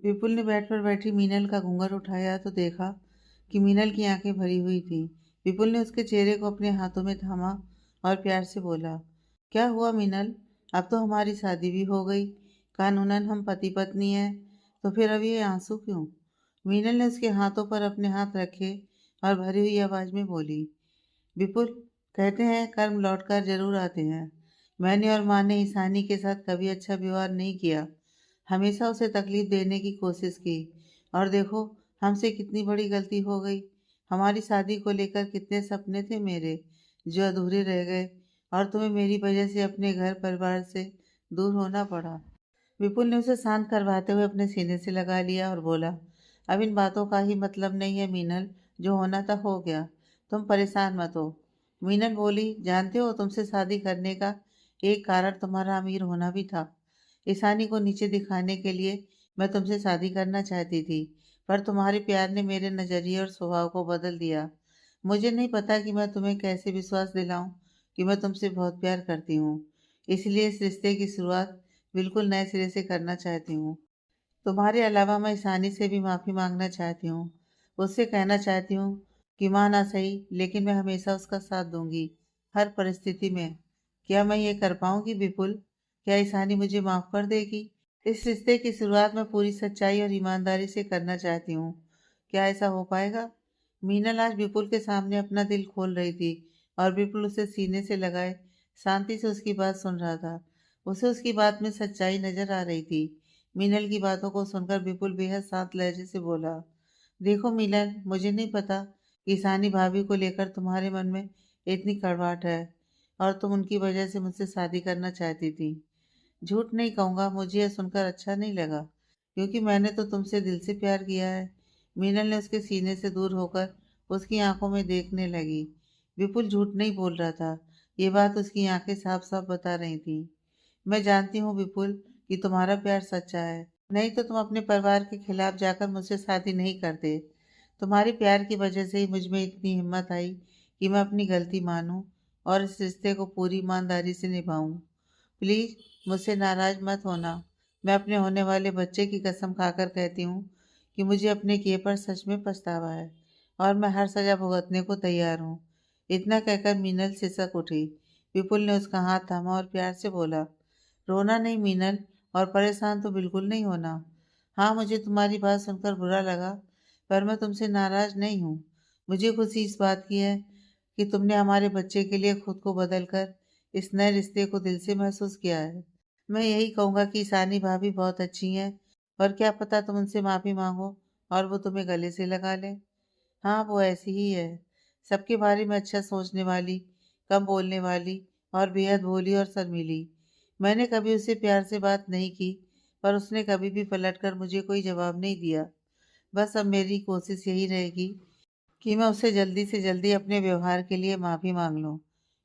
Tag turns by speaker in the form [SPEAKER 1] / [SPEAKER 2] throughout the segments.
[SPEAKER 1] विपुल ने बेड पर बैठी मीनल का घूंघट उठाया तो देखा कि मीनल की आंखें भरी हुई थीं। विपुल ने उसके चेहरे को अपने हाथों में थामा और प्यार से बोला, क्या हुआ मीनल? अब तो हमारी शादी भी हो गई, कानूनन हम पति पत्नी हैं, तो फिर अब ये आंसू क्यों? मीनल ने उसके हाथों पर अपने हाथ रखे और भरी हुई आवाज में बोली, विपुल, कहते हैं कर्म लौटकर जरूर आते हैं। मैंने और माँ ने ईशानी के साथ कभी अच्छा व्यवहार नहीं किया, हमेशा उसे तकलीफ देने की कोशिश की, और देखो हमसे कितनी बड़ी गलती हो गई। हमारी शादी को लेकर कितने सपने थे मेरे जो अधूरे रह गए, और तुम्हें मेरी वजह से अपने घर परिवार से दूर होना पड़ा। विपुल ने उसे शांत करवाते हुए अपने सीने से लगा लिया और बोला, अब इन बातों का ही मतलब नहीं है मीनल, जो होना था हो गया, तुम परेशान मत हो। मीनल बोली, जानते हो तुमसे शादी करने का एक कारण तुम्हारा अमीर होना भी था। ईशानी को नीचे दिखाने के लिए मैं तुमसे शादी करना चाहती थी, पर तुम्हारे प्यार ने मेरे नज़रिए और स्वभाव को बदल दिया। मुझे नहीं पता कि मैं तुम्हें कैसे विश्वास दिलाऊं कि मैं तुमसे बहुत प्यार करती हूँ। इसलिए इस रिश्ते की शुरुआत बिल्कुल नए सिरे से करना चाहती हूँ। तुम्हारे अलावा मैं ईशानी से भी माफ़ी मांगना चाहती हूँ। उससे कहना चाहती हूँ कि माँ ना सही, लेकिन मैं हमेशा उसका साथ दूंगी, हर परिस्थिति में। क्या मैं ये कर पाऊंगी विपुल? क्या ईशानी मुझे माफ़ कर देगी? इस रिश्ते की शुरुआत मैं पूरी सच्चाई और ईमानदारी से करना चाहती हूँ। क्या ऐसा हो पाएगा? मीनल आज विपुल के सामने अपना दिल खोल रही थी, और विपुल उसे सीने से लगाए शांति से उसकी बात सुन रहा था। उसे उसकी बात में सच्चाई नजर आ रही थी। मीनल की बातों को सुनकर विपुल बेहद शांत लहजे से बोला, देखो मीनल, मुझे नहीं पता कि ईशानी भाभी को लेकर तुम्हारे मन में इतनी कड़वाहट है, और तुम उनकी वजह से मुझसे शादी करना चाहती थी। झूठ नहीं कहूँगा, मुझे यह सुनकर अच्छा नहीं लगा, क्योंकि मैंने तो तुमसे दिल से प्यार किया है। मीनल ने उसके सीने से दूर होकर उसकी आंखों में देखने लगी। विपुल झूठ नहीं बोल रहा था, ये बात उसकी आंखें साफ साफ बता रही थी। मैं जानती हूँ विपुल कि तुम्हारा प्यार सच्चा है, नहीं तो तुम अपने परिवार के खिलाफ जाकर मुझसे शादी नहीं करते। तुम्हारे प्यार की वजह से ही मुझ में इतनी हिम्मत आई कि मैं अपनी गलती मानूं और इस रिश्ते को पूरी ईमानदारी से निभाऊं। प्लीज़ मुझसे नाराज मत होना। मैं अपने होने वाले बच्चे की कसम खाकर कहती हूँ कि मुझे अपने किए पर सच में पछतावा है, और मैं हर सजा भुगतने को तैयार हूँ। इतना कहकर मीनल सिसक उठी। विपुल ने उसका हाथ थामा और प्यार से बोला, रोना नहीं मीनल, और परेशान तो बिल्कुल नहीं होना। हाँ, मुझे तुम्हारी बात सुनकर बुरा लगा, पर मैं तुमसे नाराज नहीं हूँ। मुझे खुशी इस बात की है कि तुमने हमारे बच्चे के लिए खुद को बदल कर इस नए रिश्ते को दिल से महसूस किया है। मैं यही कहूँगा कि ईशानी भाभी बहुत अच्छी हैं, और क्या पता तुम उनसे माफ़ी मांगो और वो तुम्हें गले से लगा लें। हाँ, वो ऐसी ही है, सबके बारे में अच्छा सोचने वाली, कम बोलने वाली, और बेहद भोली और शर्मीली। मैंने कभी उससे प्यार से बात नहीं की, पर उसने कभी भी पलटकर मुझे कोई जवाब नहीं दिया। बस अब मेरी कोशिश यही रहेगी कि मैं उससे जल्दी से जल्दी अपने व्यवहार के लिए माफ़ी मांग लूं।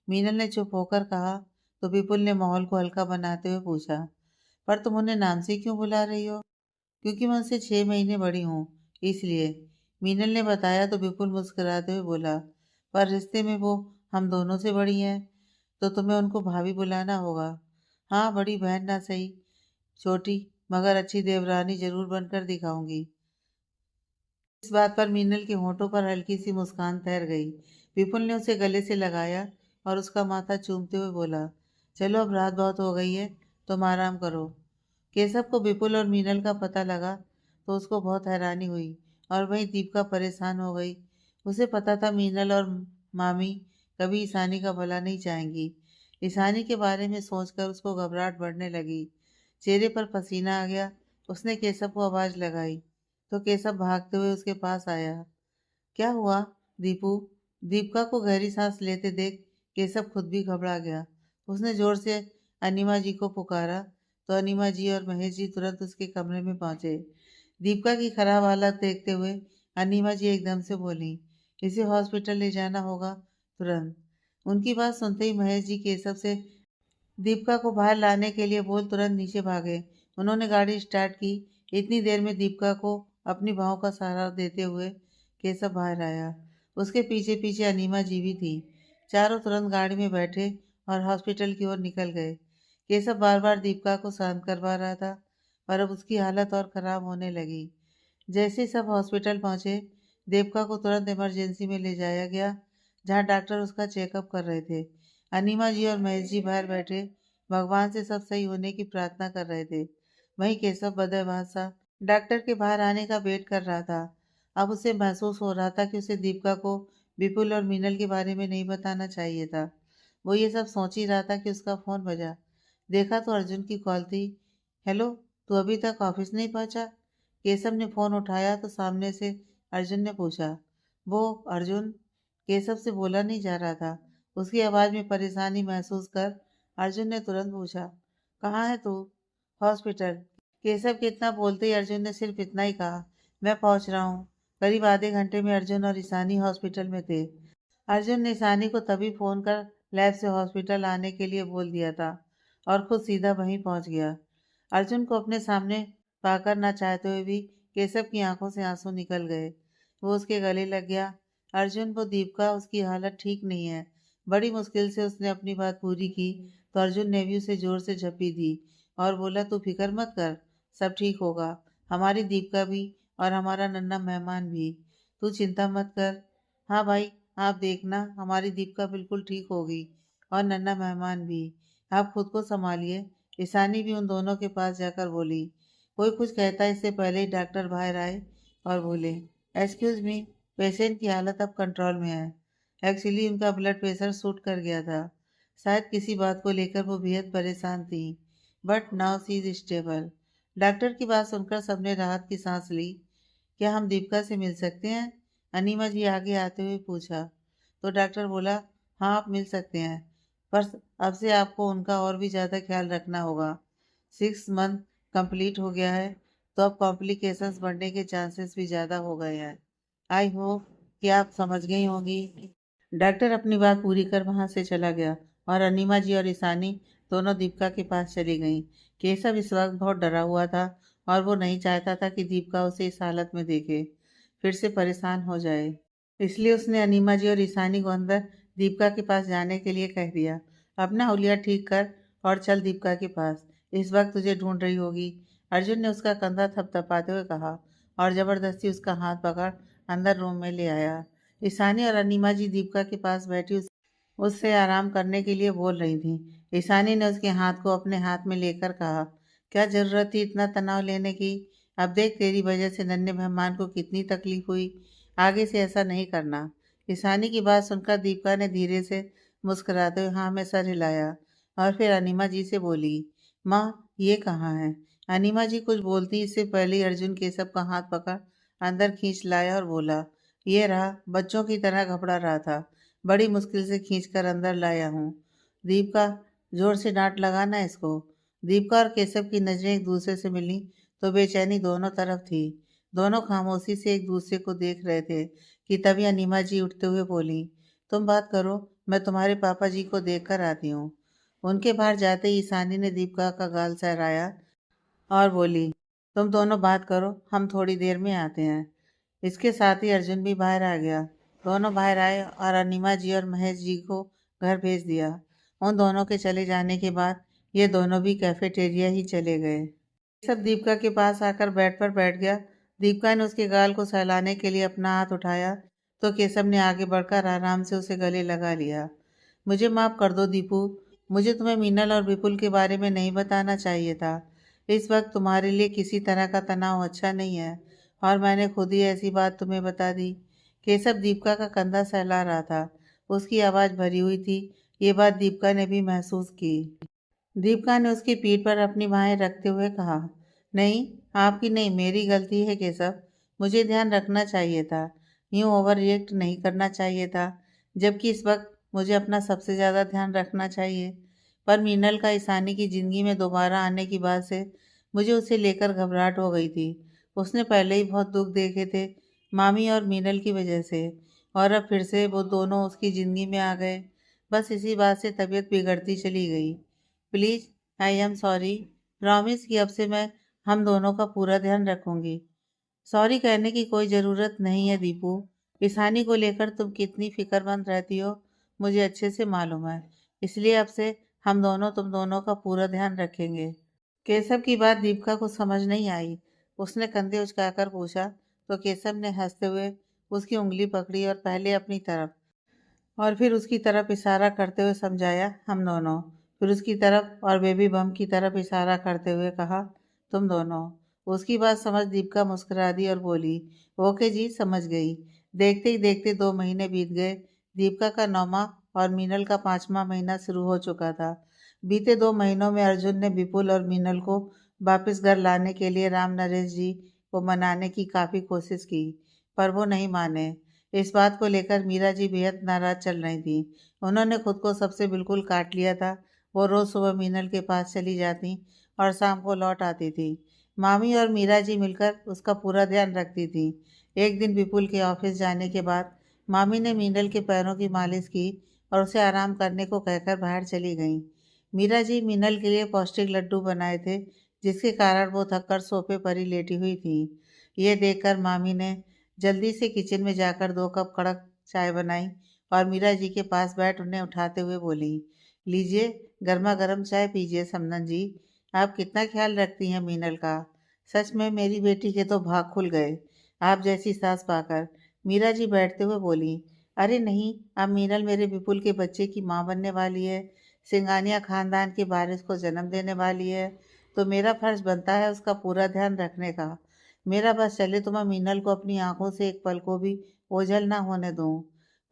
[SPEAKER 1] मीनल ने चुप होकर कहा, तो विपुल ने माहौल को हल्का बनाते हुए पूछा, पर तुम उन्हें नाम से क्यों बुला रही हो? क्योंकि मैं उनसे 6 महीने बड़ी हूँ, इसलिए। मीनल ने बताया तो विपुल मुस्कुराते हुए बोला, पर रिश्ते में वो हम दोनों से बड़ी हैं, तो तुम्हें उनको भाभी बुलाना होगा। हाँ, बड़ी बहन ना सही, छोटी मगर अच्छी देवरानी जरूर बनकर दिखाऊंगी। इस बात पर मीनल के होठों पर हल्की सी मुस्कान तैर गई। विपुल ने उसे गले से लगाया और उसका माथा चूमते हुए बोला, चलो अब रात बहुत हो गई है, तुम आराम करो। केशव को विपुल और मीनल का पता लगा तो उसको बहुत हैरानी हुई, और वहीं दीपिका परेशान हो गई। उसे पता था मीनल और मामी कभी ईशानी का भला नहीं चाहेंगी। ईशानी के बारे में सोचकर उसको घबराहट बढ़ने लगी। चेहरे पर पसीना आ गया। उसने केशव को आवाज लगाई तो केशव भागते हुए उसके पास आया। क्या हुआ दीपू? दीपिका को गहरी सांस लेते देख केशव खुद भी घबरा गया। उसने जोर से अनिमा जी को पुकारा तो अनिमा जी और महेश जी तुरंत उसके कमरे में पहुंचे। दीपिका की खराब हालत देखते हुए अनिमा जी एकदम से बोली, इसे हॉस्पिटल ले जाना होगा तुरंत। उनकी बात सुनते ही महेश जी केशव से दीपिका को बाहर लाने के लिए बोल तुरंत नीचे भागे। उन्होंने गाड़ी स्टार्ट की। इतनी देर में दीपिका को अपनी बाहों का सहारा देते हुए केशव बाहर आया। उसके पीछे पीछे अनीमा जी भी थी। चारों तुरंत गाड़ी में बैठे और हॉस्पिटल की ओर निकल गए। केशव बार बार दीपिका को शांत करवा रहा था, और अब उसकी हालत और ख़राब होने लगी। जैसे ही सब हॉस्पिटल पहुंचे, देवका को तुरंत इमरजेंसी में ले जाया गया, जहां डॉक्टर उसका चेकअप कर रहे थे। अनीमा जी और महेश जी बाहर बैठे भगवान से सब सही होने की प्रार्थना कर रहे थे। वहीं केशव बदहवास सा डॉक्टर के बाहर आने का वेट कर रहा था। अब उसे महसूस हो रहा था कि उसे दीपिका को विपुल और मीनल के बारे में नहीं बताना चाहिए था। वो ये सब सोच ही रहा था कि उसका फ़ोन बजा। देखा तो अर्जुन की कॉल थी। हेलो, तू अभी तक ऑफिस नहीं पहुंचा? केशव ने फ़ोन उठाया तो सामने से अर्जुन ने पूछा। वो अर्जुन? केशव से बोला नहीं जा रहा था। उसकी आवाज़ में परेशानी महसूस कर अर्जुन ने तुरंत पूछा, कहाँ है तू? हॉस्पिटल। केशव के इतना बोलते ही अर्जुन ने सिर्फ इतना ही कहा, मैं पहुंच रहा हूँ। करीब आधे घंटे में अर्जुन और ईशानी हॉस्पिटल में थे। अर्जुन ने ईशानी को तभी फ़ोन कर लैब से हॉस्पिटल आने के लिए बोल दिया था और खुद सीधा वहीं पहुंच गया। अर्जुन को अपने सामने पाकर ना चाहते हुए भी केशव की आंखों से आंसू निकल गए। वो उसके गले लग गया। अर्जुन, वो दीपिका, उसकी हालत ठीक नहीं है। बड़ी मुश्किल से उसने अपनी बात पूरी की तो अर्जुन ने भी उसे जोर से झप्पी दी और बोला, तू फिक्र मत कर, सब ठीक होगा। हमारी दीपिका भी और हमारा नन्हा मेहमान भी, तू चिंता मत कर। हाँ भाई, आप देखना, हमारी दीपिका बिल्कुल ठीक होगी और नन्हा मेहमान भी। आप खुद को संभालिए। ईशानी भी उन दोनों के पास जाकर बोली। कोई कुछ कहता इससे पहले ही डॉक्टर बाहर आए और बोले, एक्सक्यूज मी, पेशेंट की हालत अब कंट्रोल में है। एक्चुअली उनका ब्लड प्रेशर शूट कर गया था। शायद किसी बात को लेकर वो बेहद परेशान थी, but now see is stable. Doctor की बात सुनकर सबने राहत की सांस ली। क्या हम दीपिका से मिल सकते हैं? अनीमा जी आगे आते हुए पूछा तो डॉक्टर बोला, हाँ आप मिल सकते हैं, पर अब से आपको उनका और भी ज़्यादा ख्याल रखना होगा। 6 मंथ कंप्लीट हो गया है तो अब कॉम्प्लिकेशंस बढ़ने के चांसेस भी ज़्यादा हो गए हैं। आई होप कि आप समझ गई होंगी। डॉक्टर अपनी बात पूरी कर वहां से चला गया और अनीमा जी और ईशानी दोनों दीपिका के पास चली गईं। केशव इस वक्त बहुत डरा हुआ था और वो नहीं चाहता था कि दीपिका उसे इस हालत में देखे, फिर से परेशान हो जाए। इसलिए उसने अनीमा जी और ईशानी को अंदर दीपिका के पास जाने के लिए कह दिया। अपना हुलिया ठीक कर और चल दीपिका के पास, इस वक्त तुझे ढूंढ रही होगी। अर्जुन ने उसका कंधा थपथपाते हुए कहा और जबरदस्ती उसका हाथ पकड़ अंदर रूम में ले आया। ईशानी और अनीमा जी दीपिका के पास बैठी उससे आराम करने के लिए बोल रही थी। ईशानी ने उसके हाथ को अपने हाथ में लेकर कहा, क्या जरूरत थी इतना तनाव लेने की? अब देख, तेरी वजह से नन्हे मेहमान को कितनी तकलीफ हुई। आगे से ऐसा नहीं करना। ईशानी की बात सुनकर दीपिका ने धीरे से मुस्कुराते हुए हाँ में सर हिलाया और फिर अनीमा जी से बोली, माँ ये कहाँ है? अनीमा जी कुछ बोलती इससे पहले ही अर्जुन केशव का हाथ पकड़ अंदर खींच लाया और बोला, ये रहा, बच्चों की तरह घबरा रहा था, बड़ी मुश्किल से खींचकर अंदर लाया हूँ। दीपिका, जोर से डांट लगाना इसको। दीपिका और केशव की नजरें एक दूसरे से मिली तो बेचैनी दोनों तरफ थी। दोनों खामोशी से एक दूसरे को देख रहे थे कि तभी अनीमा जी उठते हुए बोली, तुम बात करो, मैं तुम्हारे पापा जी को देख कर आती हूँ। उनके बाहर जाते ही ईशानी ने दीपिका का गाल सहराया और बोली, तुम दोनों बात करो, हम थोड़ी देर में आते हैं। इसके साथ ही अर्जुन भी बाहर आ गया। दोनों बाहर आए और अनिमा जी और महेश जी को घर भेज दिया। उन दोनों के चले जाने के बाद ये दोनों भी कैफेटेरिया ही चले गए। सब दीपिका के पास आकर बेड पर बैठ गया। दीपिका ने उसके गाल को सहलाने के लिए अपना हाथ उठाया तो केशव ने आगे बढ़कर आराम से उसे गले लगा लिया। मुझे माफ़ कर दो दीपू, मुझे तुम्हें मीनल और विपुल के बारे में नहीं बताना चाहिए था। इस वक्त तुम्हारे लिए किसी तरह का तनाव अच्छा नहीं है और मैंने खुद ही ऐसी बात तुम्हें बता दी। केशव दीपिका का कंधा सहला रहा था। उसकी आवाज़ भरी हुई थी। ये बात दीपिका ने भी महसूस की। दीपिका ने उसकी पीठ पर अपनी बाहें रखते हुए कहा, नहीं, आपकी नहीं, मेरी गलती है केशव। मुझे ध्यान रखना चाहिए था, यूँ ओवर रिएक्ट नहीं करना चाहिए था, जबकि इस वक्त मुझे अपना सबसे ज़्यादा ध्यान रखना चाहिए। पर मीनल का ईशानी की ज़िंदगी में दोबारा आने की बात से मुझे उसे लेकर घबराहट हो गई थी। उसने पहले ही बहुत दुख देखे थे मामी और मीनल की वजह से, और अब फिर से वो दोनों उसकी ज़िंदगी में आ गए। बस इसी बात से तबीयत बिगड़ती चली गई। Please, I am sorry, promise कि अब से मैं हम दोनों का पूरा ध्यान रखूंगी। सॉरी कहने की कोई ज़रूरत नहीं है दीपू। ईशानी को लेकर तुम कितनी फिक्रमंद रहती हो मुझे अच्छे से मालूम है, इसलिए अब से हम दोनों तुम दोनों का पूरा ध्यान रखेंगे। केशव की बात दीपिका को समझ नहीं आई। उसने कंधे उचकाकर पूछा तो केशव ने हंसते हुए उसकी उंगली पकड़ी और पहले अपनी तरफ और फिर उसकी तरफ इशारा करते हुए समझाया, हम दोनों। फिर उसकी तरफ और बेबी बम की तरफ इशारा करते हुए कहा, तुम दोनों। उसकी बात समझ दीपिका मुस्कुरा दी और बोली, ओके जी, समझ गई। देखते ही देखते 2 महीने बीत गए। दीपिका का 9वां और मीनल का 5वां महीना शुरू हो चुका था। बीते 2 महीनों में अर्जुन ने विपुल और मीनल को वापस घर लाने के लिए राम नरेश जी को मनाने की काफ़ी कोशिश की, पर वो नहीं माने। इस बात को लेकर मीरा जी बेहद नाराज चल रही थी। उन्होंने खुद को सबसे बिल्कुल काट लिया था। वो रोज़ सुबह मीनल के पास चली जाती और शाम को लौट आती थी। मामी और मीरा जी मिलकर उसका पूरा ध्यान रखती थी। एक दिन विपुल के ऑफिस जाने के बाद मामी ने मीनल के पैरों की मालिश की और उसे आराम करने को कहकर बाहर चली गईं। मीरा जी मीनल के लिए पौष्टिक लड्डू बनाए थे, जिसके कारण वो थककर सोफे पर ही लेटी हुई थी। ये देखकर मामी ने जल्दी से किचन में जाकर 2 कप कड़क चाय बनाई और मीरा जी के पास बैठ उन्हें उठाते हुए बोली, लीजिए, गर्मा गर्म चाय पीजिए समदन जी। आप कितना ख्याल रखती हैं मीनल का। सच में मेरी बेटी के तो भाग खुल गए आप जैसी सास पाकर। मीरा जी बैठते हुए बोली, अरे नहीं, अब मीनल मेरे विपुल के बच्चे की माँ बनने वाली है, सिंगानिया खानदान के वारिस को जन्म देने वाली है, तो मेरा फर्ज बनता है उसका पूरा ध्यान रखने का। मेरा बस चले तो मैं मीनल को अपनी आंखों से एक पल को भी ओझल ना होने दूं।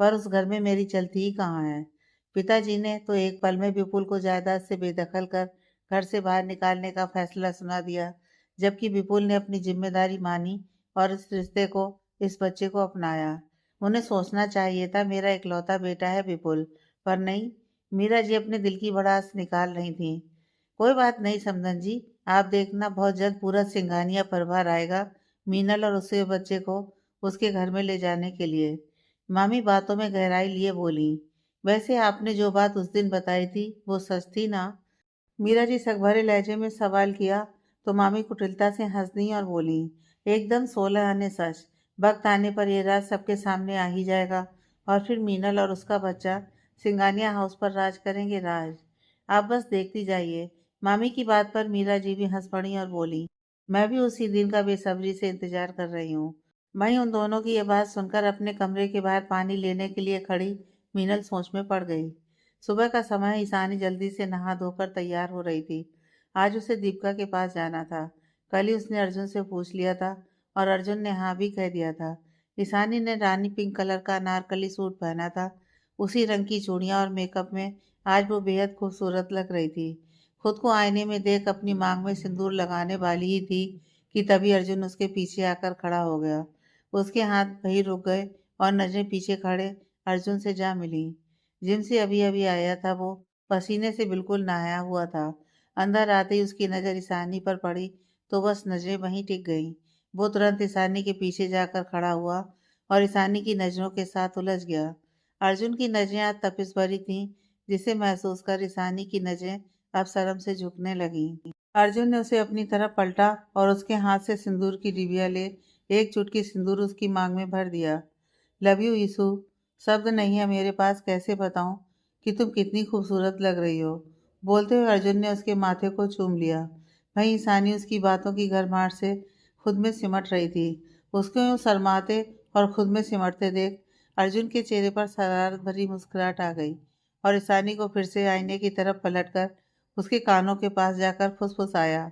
[SPEAKER 1] पर उस घर में मेरी चलती ही कहाँ है। पिताजी ने तो एक पल में विपुल को जायदाद से बेदखल कर घर से बाहर निकालने का फैसला सुना दिया, जबकि विपुल ने अपनी जिम्मेदारी मानी और इस रिश्ते को, इस बच्चे को अपनाया। उन्हें सोचना चाहिए था मेरा इकलौता बेटा है विपुल, पर नहीं। मीरा जी अपने दिल की भड़ास निकाल रही थी। कोई बात नहीं समदन जी, आप देखना बहुत जल्द पूरा सिंघानिया परिवार आएगा मीनल और उसके बच्चे को उसके घर में ले जाने के लिए। मामी बातों में गहराई लिए बोली, वैसे आपने जो बात उस दिन बताई थी वो सच थी ना। मीरा जी सकभरे लहजे में सवाल किया तो मामी कुटिलता से हंस दी और बोली, एकदम 16 आने सच। वक्त आने पर यह राज सबके सामने आ ही जाएगा और फिर मीनल और उसका बच्चा सिंगानिया हाउस पर राज करेंगे, राज। आप बस देखती जाइए। मामी की बात पर मीरा जी भी हंस पड़ी और बोली, मैं भी उसी दिन का बेसब्री से इंतजार कर रही हूँ। वहीं उन दोनों की यह बात सुनकर अपने कमरे के बाहर पानी लेने के लिए खड़ी मीनल सोच में पड़ गई। सुबह का समय, ईशानी जल्दी से नहा धोकर तैयार हो रही थी। आज उसे दीपिका के पास जाना था। कल ही उसने अर्जुन से पूछ लिया था और अर्जुन ने हाँ भी कह दिया था। ईशानी ने रानी पिंक कलर का अनारकली सूट पहना था। उसी रंग की चूड़ियां और मेकअप में आज वो बेहद खूबसूरत लग रही थी। खुद को आईने में देख अपनी मांग में सिंदूर लगाने वाली ही थी कि तभी अर्जुन उसके पीछे आकर खड़ा हो गया। उसके हाथ वहीं रुक गए और नजरें पीछे खड़े अर्जुन से जा मिली। जिम से अभी अभी आया था वो, पसीने से बिल्कुल नहाया हुआ था। अंदर आते ही उसकी नज़र ईशानी पर पड़ी तो बस नजरें वहीं टिक गईं। वो तुरंत ईशानी के पीछे जाकर खड़ा हुआ और ईशानी की नज़रों के साथ उलझ गया। अर्जुन की नजरें आज तपिश भरी थीं, जिसे महसूस कर ईशानी की नजरें अब शर्म से झुकने लगीं। अर्जुन ने उसे अपनी तरफ पलटा और उसके हाथ से सिंदूर की डिबिया ले एक चुटकी सिंदूर उसकी मांग में भर दिया। लव यू यीशु। शब्द नहीं है मेरे पास कैसे बताऊं कि तुम कितनी खूबसूरत लग रही हो। बोलते हुए अर्जुन ने उसके माथे को चूम लिया। वहीं ईशानी उसकी बातों की गर्माहट से खुद में सिमट रही थी। उसको यूं शर्माते और खुद में सिमटते देख अर्जुन के चेहरे पर शरारत भरी मुस्कुराहट आ गई और ईशानी को फिर से आईने की तरफ पलटकर उसके कानों के पास जाकर फुसफुसाया,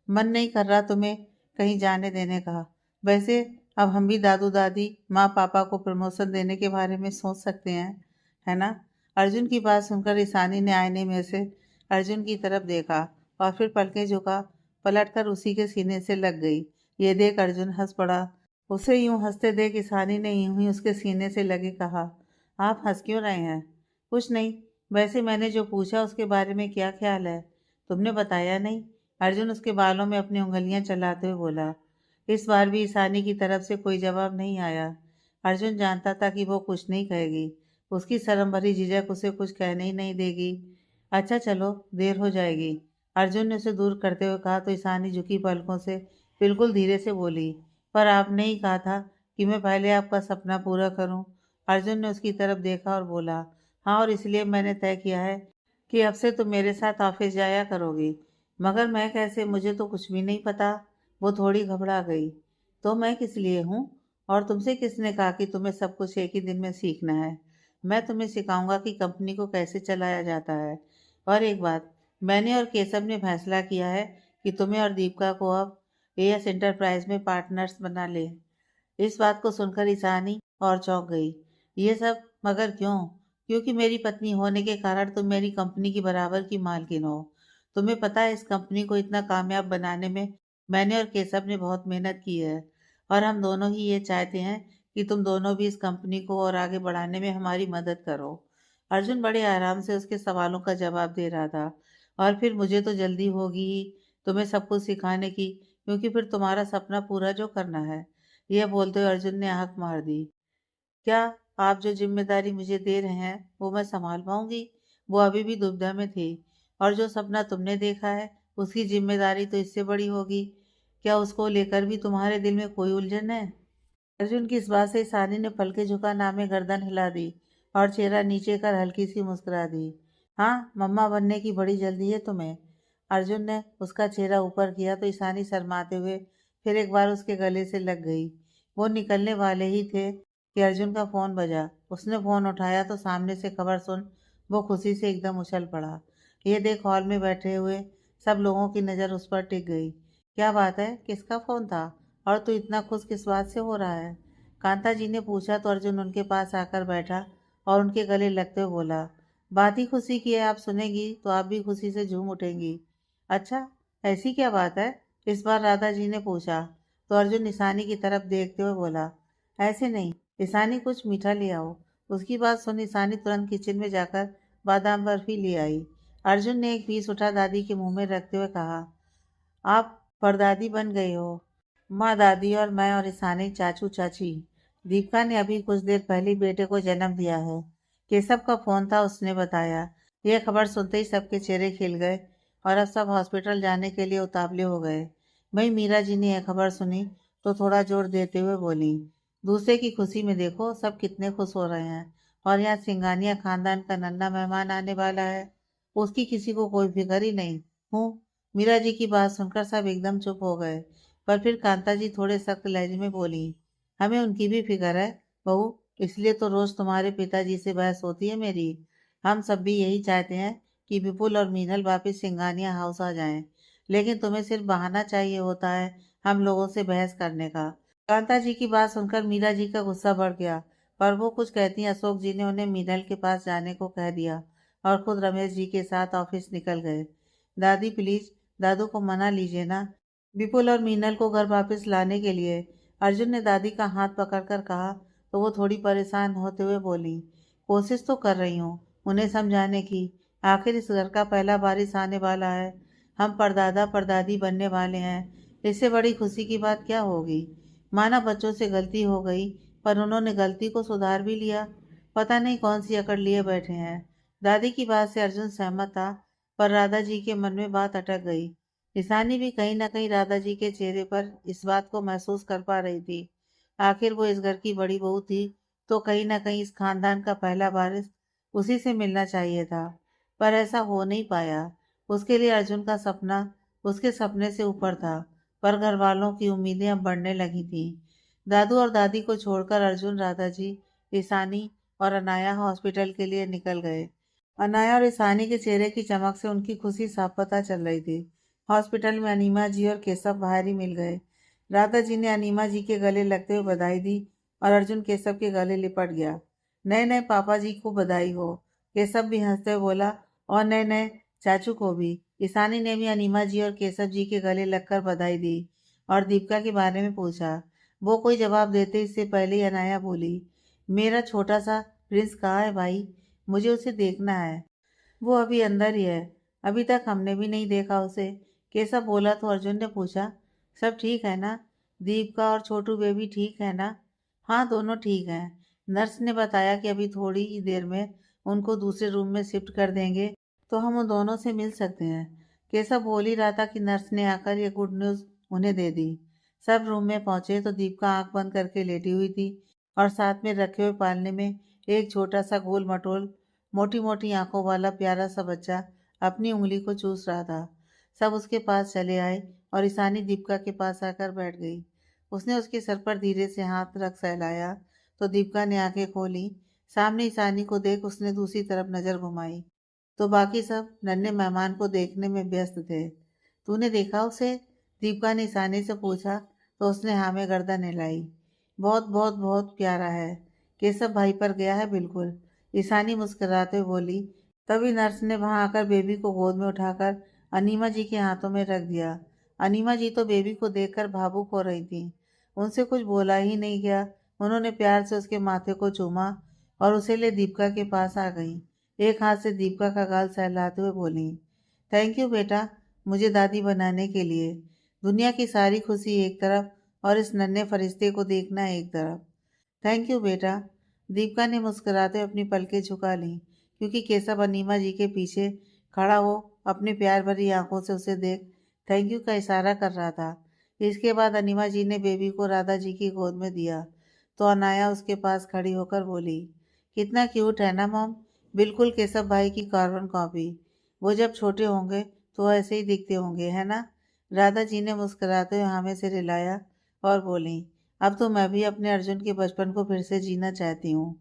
[SPEAKER 1] मन नहीं कर रहा तुम्हें कहीं जाने देने का। वैसे अब हम भी दादू दादी माँ पापा को प्रमोशन देने के बारे में सोच सकते हैं, है ना। अर्जुन की बात सुनकर ईशानी ने आईने में से अर्जुन की तरफ देखा और फिर पलकें झुका पलटकर उसी के सीने से लग गई। ये देख अर्जुन हंस पड़ा। उसे यूं हंसते देख ईशानी ने यूं ही उसके सीने से लगे कहा, आप हंस क्यों रहे हैं। कुछ नहीं, वैसे मैंने जो पूछा उसके बारे में क्या ख्याल है, तुमने बताया नहीं। अर्जुन उसके बालों में अपनी उंगलियां चलाते हुए बोला। इस बार भी ईशानी की तरफ से कोई जवाब नहीं आया। अर्जुन जानता था कि वो कुछ नहीं कहेगी। उसकी शर्म भरी झिझक उसे कुछ कहने ही नहीं देगी। अच्छा चलो, देर हो जाएगी। अर्जुन ने उसे दूर करते हुए कहा तो ईशानी झुकी पलकों से बिल्कुल धीरे से बोली, पर आपने ही कहा था कि मैं पहले आपका सपना पूरा करूं। अर्जुन ने उसकी तरफ देखा और बोला, हाँ, और इसलिए मैंने तय किया है कि अब से तुम मेरे साथ ऑफिस जाया करोगी। मगर मैं कैसे, मुझे तो कुछ भी नहीं पता। वो थोड़ी घबरा गई। तो मैं किस लिए हूँ? और तुमसे किसने कहा कि तुम्हें सब कुछ एक ही दिन में सीखना है? मैं तुम्हें सिखाऊंगा कि कंपनी को कैसे चलाया जाता है। और एक बात, मैंने और केशव ने फैसला किया है कि तुम्हें और दीपिका को अब एएस एंटरप्राइज में पार्टनर्स बना ले। इस बात को सुनकर ईशानी और चौंक गई। ये सब मगर क्यों? क्योंकि मेरी पत्नी होने के कारण तुम मेरी कंपनी की बराबर की मालकिन हो। तुम्हें पता है, इस कंपनी को इतना कामयाब बनाने में मैंने और केशव ने बहुत मेहनत की है। और हम दोनों ही ये चाहते हैं कि तुम दोनों भी इस कंपनी को और आगे बढ़ाने में हमारी मदद करो। अर्जुन बड़े आराम से उसके सवालों का जवाब दे रहा था। और फिर मुझे तो जल्दी होगी ही तुम्हें सब कुछ सिखाने की, क्योंकि फिर तुम्हारा सपना पूरा जो करना है। यह बोलते हुए अर्जुन ने आंख मार दी। क्या आप जो जिम्मेदारी मुझे दे रहे हैं वो मैं संभाल पाऊंगी? वो अभी भी दुविधा में थी। और जो सपना तुमने देखा है उसकी जिम्मेदारी तो इससे बड़ी होगी। क्या उसको लेकर भी तुम्हारे दिल में कोई उलझन है? अर्जुन की इस बात से सानी ने पलके झुका नामे गर्दन हिला दी और चेहरा नीचे कर हल्की सी मुस्कुरा दी। हाँ, मम्मा बनने की बड़ी जल्दी है तुम्हें। अर्जुन ने उसका चेहरा ऊपर किया तो ईशानी शर्माते हुए फिर एक बार उसके गले से लग गई। वो निकलने वाले ही थे कि अर्जुन का फोन बजा। उसने फोन उठाया तो सामने से खबर सुन वो खुशी से एकदम उछल पड़ा। ये देख हॉल में बैठे हुए सब लोगों की नज़र उस पर टिक गई। क्या बात है, किसका फोन था? और तू इतना खुश किस बात से हो रहा है? कांता जी ने पूछा तो अर्जुन उनके पास आकर बैठा और उनके गले लगते हुए बोला, बात ही खुशी की है, आप सुनेंगी तो आप भी खुशी से झूम उठेंगी। अच्छा, ऐसी क्या बात है? इस बार राधा जी ने पूछा तो अर्जुन ईशानी की तरफ देखते हुए बोला, ऐसे नहीं, ईशानी कुछ मीठा ले आओ। उसकी बात सुन ईशानी तुरंत किचन में जाकर बादाम बर्फी ले आई। अर्जुन ने एक पीस उठा दादी के मुंह में रखते हुए कहा, आप परदादी बन गई हो। माँ दादी और मैं और ईशानी चाचू चाची। दीपिका ने अभी कुछ देर पहले ही बेटे को जन्म दिया है। केशव का फोन था, उसने बताया। यह खबर सुनते ही सबके चेहरे खिल गए और अब सब हॉस्पिटल जाने के लिए उतावले हो गए। वहीं मीरा जी ने यह खबर सुनी तो थोड़ा जोर देते हुए बोली, दूसरे की खुशी में देखो सब कितने खुश हो रहे हैं। और यहाँ सिंघानिया खानदान का नन्हा मेहमान आने वाला है, उसकी किसी को कोई फिक्र ही नहीं। हूँ। मीरा जी की बात सुनकर सब एकदम चुप हो गए। पर फिर कांता जी थोड़े सख्त लहजे में बोली, हमें उनकी भी फिक्र है बहू, इसलिए तो रोज तुम्हारे पिताजी से बहस होती है मेरी। हम सब भी यही चाहते हैं कि विपुल और मीनल वापस सिंघानिया हाउस आ जाएं। लेकिन तुम्हें सिर्फ बहाना चाहिए होता है हम लोगों से बहस करने का। कांता जी की बात सुनकर मीरा जी का गुस्सा बढ़ गया। पर वो कुछ कहती अशोक जी ने उन्हें मीनल के पास जाने को कह दिया और खुद रमेश जी के साथ ऑफिस निकल गए। दादी प्लीज, दादू को मना लीजिए ना। विपुल और मीनल को घर वापस लाने के लिए अर्जुन ने दादी का हाथ पकड़कर कहा तो वो थोड़ी परेशान होते हुए बोली, कोशिश तो कर रही हूँ उन्हें समझाने की। आखिर इस घर का पहला वारिस आने वाला है। हम परदादा परदादी बनने वाले हैं। इससे बड़ी खुशी की बात क्या होगी? माना बच्चों से गलती हो गई, पर उन्होंने गलती को सुधार भी लिया। पता नहीं कौन सी अकड़ लिए बैठे हैं। दादी की बात से अर्जुन सहमत था, पर राधा जी के मन में बात अटक गई। ईशानी भी कहीं ना कहीं राधा जी के चेहरे पर इस बात को महसूस कर पा रही थी। आखिर वो इस घर की बड़ी बहू थी, तो कहीं ना कहीं इस खानदान का पहला वारिस उसी से मिलना चाहिए था। पर ऐसा हो नहीं पाया। उसके लिए अर्जुन का सपना उसके सपने से ऊपर था। पर घर वालों की उम्मीदें अब बढ़ने लगी थी। दादू और दादी को छोड़कर अर्जुन, राधा जी, ईशानी और अनाया हॉस्पिटल के लिए निकल गए। अनाया और ईशानी के चेहरे की चमक से उनकी खुशी साफ पता चल रही थी। हॉस्पिटल में अनीमा जी और केशव बाहर ही मिल गए। राधा जी ने अनीमा जी के गले लगते हुए बधाई दी और अर्जुन केशव के गले लिपट गया। नए नए पापा जी को बधाई हो। केशव भी हंसते हुए बोला, और नए नए चाचू को भी। ईशानी ने भी अनीमा जी और केशव जी के गले लगकर बधाई दी और दीपिका के बारे में पूछा। वो कोई जवाब देते इससे पहले ही अनाया बोली, मेरा छोटा सा प्रिंस कहाँ है भाई? मुझे उसे देखना है। वो अभी अंदर ही है। अभी तक हमने भी नहीं देखा उसे। कैसा बोला तो अर्जुन ने पूछा, सब ठीक है ना? दीपिका और छोटू बेबी ठीक है ना? हाँ, दोनों ठीक हैं। नर्स ने बताया कि अभी थोड़ी ही देर में उनको दूसरे रूम में शिफ्ट कर देंगे, तो हम उन दोनों से मिल सकते हैं। कैसा बोल ही रहा था कि नर्स ने आकर ये गुड न्यूज़ उन्हें दे दी। सब रूम में पहुंचे तो दीपिका आंख बंद करके लेटी हुई थी और साथ में रखे हुए पालने में एक छोटा सा गोल मटोल मोटी मोटी आंखों वाला प्यारा सा बच्चा अपनी उंगली को चूस रहा था। सब उसके पास चले आए और ईशानी दीपिका के पास आकर बैठ गई। उसने उसके सर पर धीरे से हाथ रख सहलाया तो दीपिका ने आंखें खोली। सामने ईशानी को देख उसने दूसरी तरफ नजर घुमाई तो बाकी सब नन्हे मेहमान को देखने में व्यस्त थे। तूने देखा उसे? दीपिका ने ईशानी से पूछा तो उसने हाँ में गर्दन हिलाई। बहुत बहुत बहुत प्यारा है। केशव भाई पर गया है बिल्कुल, ईशानी मुस्कुराते हुए बोली। तभी नर्स ने वहां आकर बेबी को गोद में उठाकर अनीमा जी के हाथों में रख दिया। अनीमा जी तो बेबी को देखकर भावुक हो रही थी। उनसे कुछ बोला ही नहीं गया। उन्होंने प्यार से उसके माथे को चूमा और उसे ले दीपिका के पास आ गई। एक हाथ से दीपिका का गाल सहलाते हुए बोली, थैंक यू बेटा, मुझे दादी बनाने के लिए। दुनिया की सारी खुशी एक तरफ और इस नन्हे फरिश्ते को देखना एक तरफ। थैंक यू बेटा। दीपिका ने मुस्कुराते हुए अपनी पलकें झुका लीं क्योंकि केशव अनीमा जी के पीछे खड़ा हो अपने प्यार भरी आंखों से उसे देख थैंक यू का इशारा कर रहा था। इसके बाद अनीमा जी ने बेबी को राधा जी की गोद में दिया तो अनाया उसके पास खड़ी होकर बोली, कितना क्यूट है ना मॉम, बिल्कुल केशव भाई की कार्बन कॉपी। वो जब छोटे होंगे तो ऐसे ही दिखते होंगे, है ना? राधा जी ने मुस्कुराते हुए हाँ में सिर हिलाया और बोली, अब तो मैं भी अपने अर्जुन के बचपन को फिर से जीना चाहती हूँ।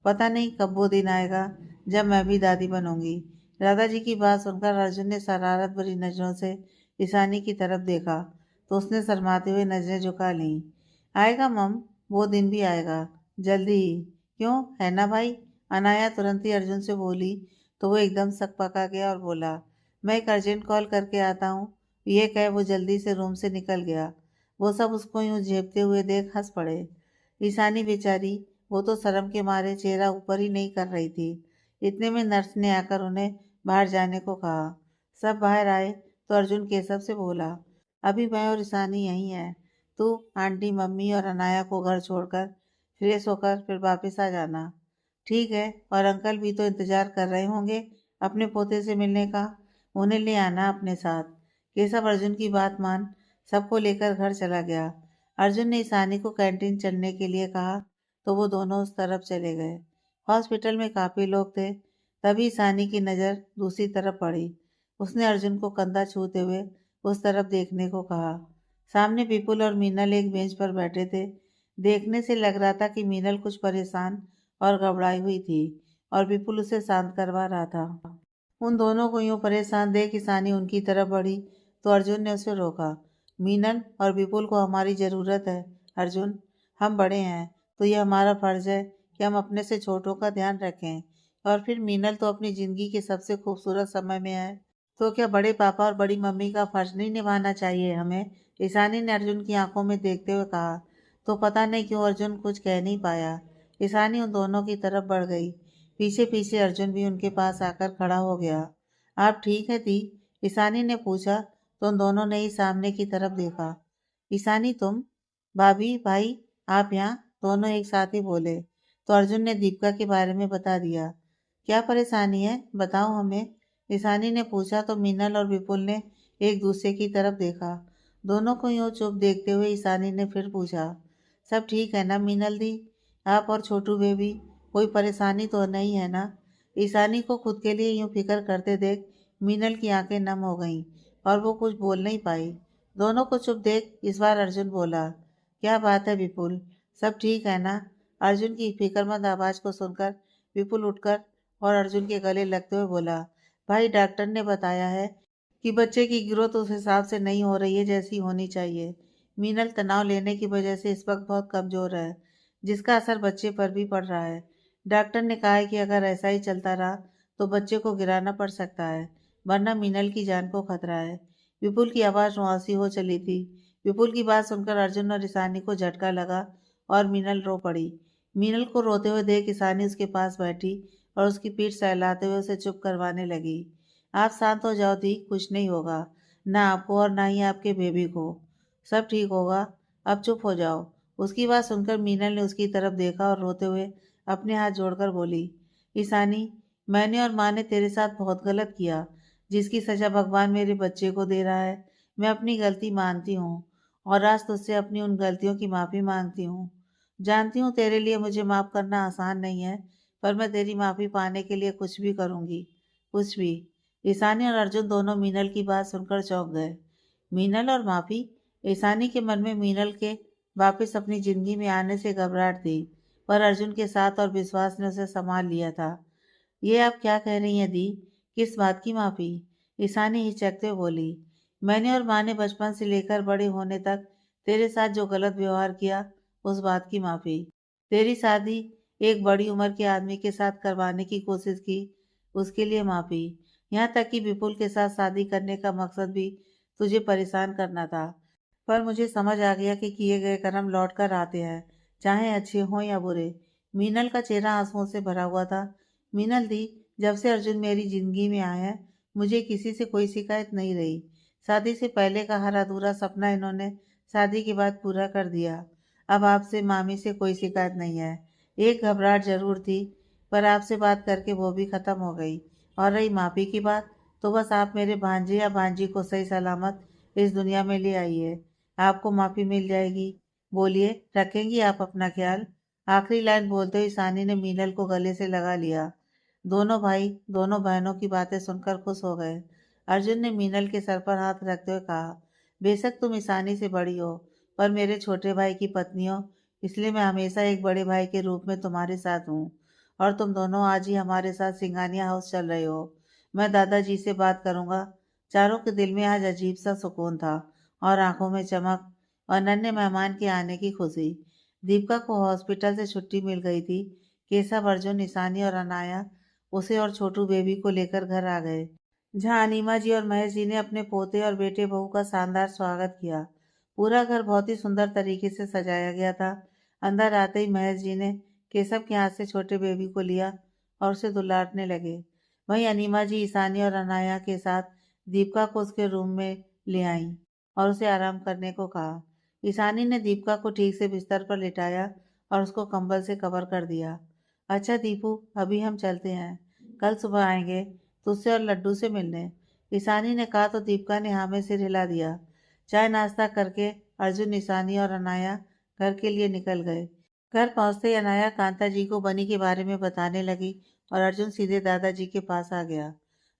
[SPEAKER 1] पता नहीं कब वो दिन आएगा जब मैं भी दादी बनूंगी। राधा जी की बात सुनकर अर्जुन ने शरारत भरी नजरों से ईशानी की तरफ देखा तो उसने शर्माते हुए नजरें झुका लीं। आएगा मम, वो दिन भी आएगा, जल्दी ही। क्यों, है ना भाई? अनाया तुरंत ही अर्जुन से बोली तो वो एकदम सकपका गया और बोला, मैं एक अर्जेंट कॉल करके आता हूँ। ये कह वो जल्दी से रूम से निकल गया। वो सब उसको यूं झेपते हुए देख हंस पड़े। ईशानी बेचारी, वो तो शर्म के मारे चेहरा ऊपर ही नहीं कर रही थी। इतने में नर्स ने आकर उन्हें बाहर जाने को कहा। सब बाहर आए तो अर्जुन केशव से बोला, अभी मैं और ईशानी यहीं हैं। तू आंटी मम्मी और अनाया को घर छोड़कर फ्रेश होकर फिर वापस आ जाना। ठीक है, और अंकल भी तो इंतजार कर रहे होंगे अपने पोते से मिलने का, उन्हें ले आना अपने साथ। केशव अर्जुन की बात मान सबको लेकर घर चला गया। अर्जुन ने ईशानी को कैंटीन चलने के लिए कहा तो वो दोनों उस तरफ चले गए। हॉस्पिटल में काफी लोग थे। तभी ईशानी की नज़र दूसरी तरफ पड़ी। उसने अर्जुन को कंधा छूते हुए उस तरफ देखने को कहा। सामने विपुल और मीनल एक बेंच पर बैठे थे। देखने से लग रहा था कि मीनल कुछ परेशान और घबराई हुई थी और विपुल उसे शांत करवा रहा था। उन दोनों को यूं परेशान देख ईशानी उनकी तरफ बढ़ी तो अर्जुन ने उसे रोका। मीनल और विपुल को हमारी ज़रूरत है। अर्जुन, हम बड़े हैं तो ये हमारा फर्ज है कि हम अपने से छोटों का ध्यान रखें। और फिर मीनल तो अपनी ज़िंदगी के सबसे खूबसूरत समय में है, तो क्या बड़े पापा और बड़ी मम्मी का फर्ज नहीं निभाना चाहिए हमें? ईशानी ने अर्जुन की आंखों में देखते हुए कहा। तो पता नहीं क्यों अर्जुन कुछ कह नहीं पाया। ईशानी उन दोनों की तरफ बढ़ गई। पीछे पीछे अर्जुन भी उनके पास आकर खड़ा हो गया। आप ठीक है दी? ईशानी ने पूछा तो उन दोनों ने ही सामने की तरफ देखा। ईशानी तुम? भाभी भाई, आप यहाँ? दोनों एक साथ ही बोले तो अर्जुन ने दीपिका के बारे में बता दिया। क्या परेशानी है, बताओ हमें, ईशानी ने पूछा तो मीनल और विपुल ने एक दूसरे की तरफ देखा। दोनों को यूं चुप देखते हुए ईशानी ने फिर पूछा, सब ठीक है ना मीनल दी? आप और छोटू बेबी, कोई परेशानी तो नहीं है ना? ईशानी को खुद के लिए यूं फिक्र करते देख मीनल की आंखें नम हो गईं और वो कुछ बोल नहीं पाई। दोनों को चुप देख इस बार अर्जुन बोला, क्या बात है विपुल, सब ठीक है ना? अर्जुन की फिक्रमंद आवाज को सुनकर विपुल उठकर और अर्जुन के गले लगते हुए बोला, भाई डॉक्टर ने बताया है कि बच्चे की ग्रोथ उस हिसाब से नहीं हो रही है जैसी होनी चाहिए। मीनल तनाव लेने की वजह से इस वक्त बहुत कमजोर है, जिसका असर बच्चे पर भी पड़ रहा है। डॉक्टर ने कहा है कि अगर ऐसा ही चलता रहा तो बच्चे को गिराना पड़ सकता है, वरना मीनल की जान को खतरा है। विपुल की आवाज़ रुआंसी हो चली थी। विपुल की बात सुनकर अर्जुन और ईशानी को झटका लगा और मीनल रो पड़ी। मीनल को रोते हुए देख ईशानी उसके पास बैठी और उसकी पीठ सहलाते हुए उसे चुप करवाने लगी। आप शांत हो जाओ दी, कुछ नहीं होगा, ना आपको और ना ही आपके बेबी को। सब ठीक होगा, अब चुप हो जाओ। उसकी बात सुनकर मीनल ने उसकी तरफ देखा और रोते हुए अपने हाथ जोड़कर बोली, ईशानी, मैंने और माँ ने तेरे साथ बहुत गलत किया, जिसकी सजा भगवान मेरे बच्चे को दे रहा है। मैं अपनी गलती मानती हूँ और आज तुझसे अपनी उन गलतियों की माफ़ी मांगती हूँ। जानती हूँ तेरे लिए मुझे माफ़ करना आसान नहीं है, पर मैं तेरी माफ़ी पाने के लिए कुछ भी करूँगी, कुछ भी। ईशानी और अर्जुन दोनों मीनल की बात सुनकर चौंक गए। मीनल और माफी? ईशानी के मन में मीनल के वापस अपनी जिंदगी में आने से घबराहट थी, पर अर्जुन के साथ और विश्वास ने उसे संभाल लिया था। ये आप क्या कह रही हैं दी? किस बात की माफी? ईशानी हिचकते हुए बोली। मैंने और माँ ने बचपन से लेकर बड़े होने तक तेरे साथ जो गलत व्यवहार किया, उस बात की माफी। तेरी शादी एक बड़ी उम्र के आदमी के साथ करवाने की कोशिश की, उसके लिए माफी। यहाँ तक कि विपुल के साथ शादी करने का मकसद भी तुझे परेशान करना था, पर मुझे समझ आ गया कि किए गए कर्म लौट कर आते हैं, चाहे अच्छे हों या बुरे। मीनल का चेहरा आंसुओं से भरा हुआ था। मीनल दी, जब से अर्जुन मेरी जिंदगी में आया है, मुझे किसी से कोई शिकायत नहीं रही। शादी से पहले का हर अधूरा सपना इन्होंने शादी के बाद पूरा कर दिया। अब आपसे मामी से कोई शिकायत नहीं है। एक घबराहट जरूर थी, पर आपसे बात करके वो भी खत्म हो गई। और रही माफी की बात, तो बस आप मेरे भांजे या भांजी को सही सलामत इस दुनिया में ले आइए, आपको माफी मिल जाएगी। बोलिए, रखेंगी आप अपना ख्याल? आखिरी लाइन बोलते हुए सानी ने मीनल को गले से लगा लिया। दोनों भाई दोनों बहनों की बातें सुनकर खुश हो गए। अर्जुन ने मीनल के सर पर हाथ रखते हुए कहा, बेशक तुम ईशानी से बड़ी हो, पर मेरे छोटे भाई की पत्नी हो, इसलिए मैं हमेशा एक बड़े भाई के रूप में तुम्हारे साथ हूँ। और तुम दोनों आज ही हमारे साथ सिंगानिया हाउस चल रहे हो। मैं दादाजी से बात करूंगा। चारों के दिल में आज अजीब सा सुकून था, और आंखों में चमक, और नन्हे मेहमान के आने की खुशी। दीपिका को हॉस्पिटल से छुट्टी मिल गई थी। केशव, अर्जुन, ईशानी और अनाया उसे और छोटू बेबी को लेकर घर आ गए, जहां अनीमा जी और महेश जी ने अपने पोते और बेटे बहू का शानदार स्वागत किया। पूरा घर बहुत ही सुंदर तरीके से सजाया गया था। अंदर आते ही महेश जी ने केशव के हाथ से छोटे बेबी को लिया और उसे दुलारने लगे। वहीं अनीमा जी ईशानी और अनाया के साथ दीपिका को उसके रूम में ले आईं और उसे आराम करने को कहा। ईशानी ने दीपिका को ठीक से बिस्तर पर लिटाया और उसको कंबल से कवर कर दिया। अच्छा दीपू, अभी हम चलते हैं, कल सुबह आएंगे तुझसे और लड्डू से मिलने, ईशानी ने कहा तो दीपिका ने हाँ में सिर हिला दिया। चाय नाश्ता करके अर्जुन, ईशानी और अनाया घर के लिए निकल गए। घर पहुंचते ही अनाया कांता जी को बनी के बारे में बताने लगी और अर्जुन सीधे दादाजी के पास आ गया।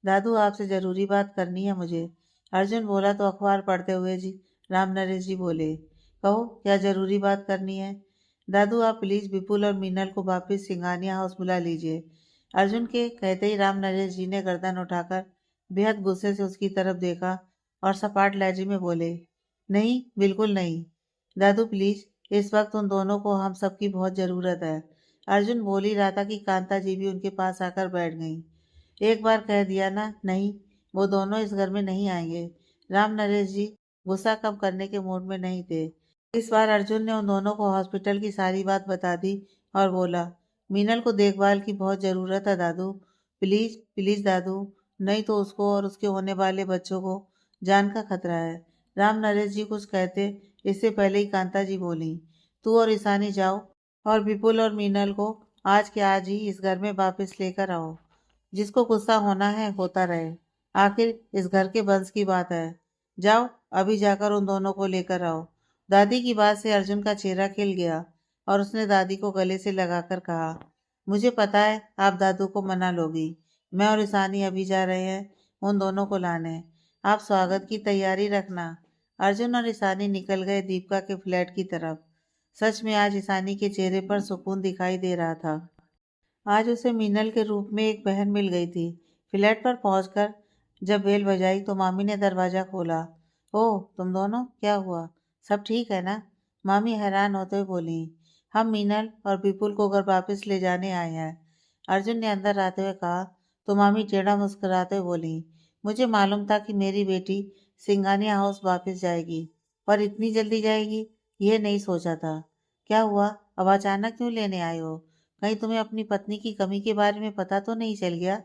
[SPEAKER 1] दादू, आपसे जरूरी बात करनी है मुझे। अर्जुन बोला तो अखबार पढ़ते हुए जी राम नरेश जी बोले, कहो क्या जरूरी बात करनी है? दादू, आप प्लीज विपुल और मीनल को वापस सिंगानिया हाउस बुला लीजिए। अर्जुन के कहते ही राम नरेश जी ने गर्दन उठाकर बेहद गुस्से से उसकी तरफ देखा और सपाट लहजे में बोले, नहीं, बिल्कुल नहीं। दादू प्लीज, इस वक्त उन दोनों को हम सबकी बहुत ज़रूरत है। अर्जुन बोल ही रहा था कि कांता जी भी उनके पास आकर बैठ गईं। एक बार कह दिया ना, नहीं, वो दोनों इस घर में नहीं आएंगे। राम नरेश जी गुस्सा कम करने के मूड में नहीं थे। इस बार अर्जुन ने उन दोनों को हॉस्पिटल की सारी बात बता दी और बोला, मीनल को देखभाल की बहुत ज़रूरत है दादू, प्लीज़ प्लीज़ दादू, नहीं तो उसको और उसके होने वाले बच्चों को जान का खतरा है। राम नरेश जी कुछ कहते इससे पहले ही कांता जी बोली, तू और ईशानी जाओ और विपुल और मीनल को आज के आज ही इस घर में वापस लेकर आओ। जिसको गुस्सा होना है होता रहे, आखिर इस घर के वंश की बात है। जाओ, अभी जाकर उन दोनों को लेकर आओ। दादी की बात से अर्जुन का चेहरा खिल गया और उसने दादी को गले से लगाकर कहा, मुझे पता है आप दादू को मना लोगी। मैं और ईशानी अभी जा रहे हैं उन दोनों को लाने। आप स्वागत की तैयारी रखना। अर्जुन और ईशानी निकल गए दीपिका के फ्लैट की तरफ। सच में आज ईशानी के चेहरे पर सुकून दिखाई दे रहा था। आज उसे मीनल के रूप में एक बहन मिल गई थी। फ्लैट पर पहुंचकर जब बेल बजाई तो मामी ने दरवाजा खोला। ओह, तुम दोनों, क्या हुआ? सब ठीक है ना? मामी हैरान होते हुए बोली। हम मीनल और विपुल को घर वापस ले जाने आए हैं, अर्जुन ने अंदर आते हुए कहा। तो मामी टेढ़ा मुस्कुराते हुए बोली, मुझे मालूम था कि मेरी बेटी सिंगानिया हाउस वापस जाएगी, पर इतनी जल्दी जाएगी ये नहीं सोचा था। क्या हुआ? अब अचानक क्यों लेने आए हो? कहीं तुम्हें अपनी पत्नी की कमी के बारे में पता तो नहीं चल गया?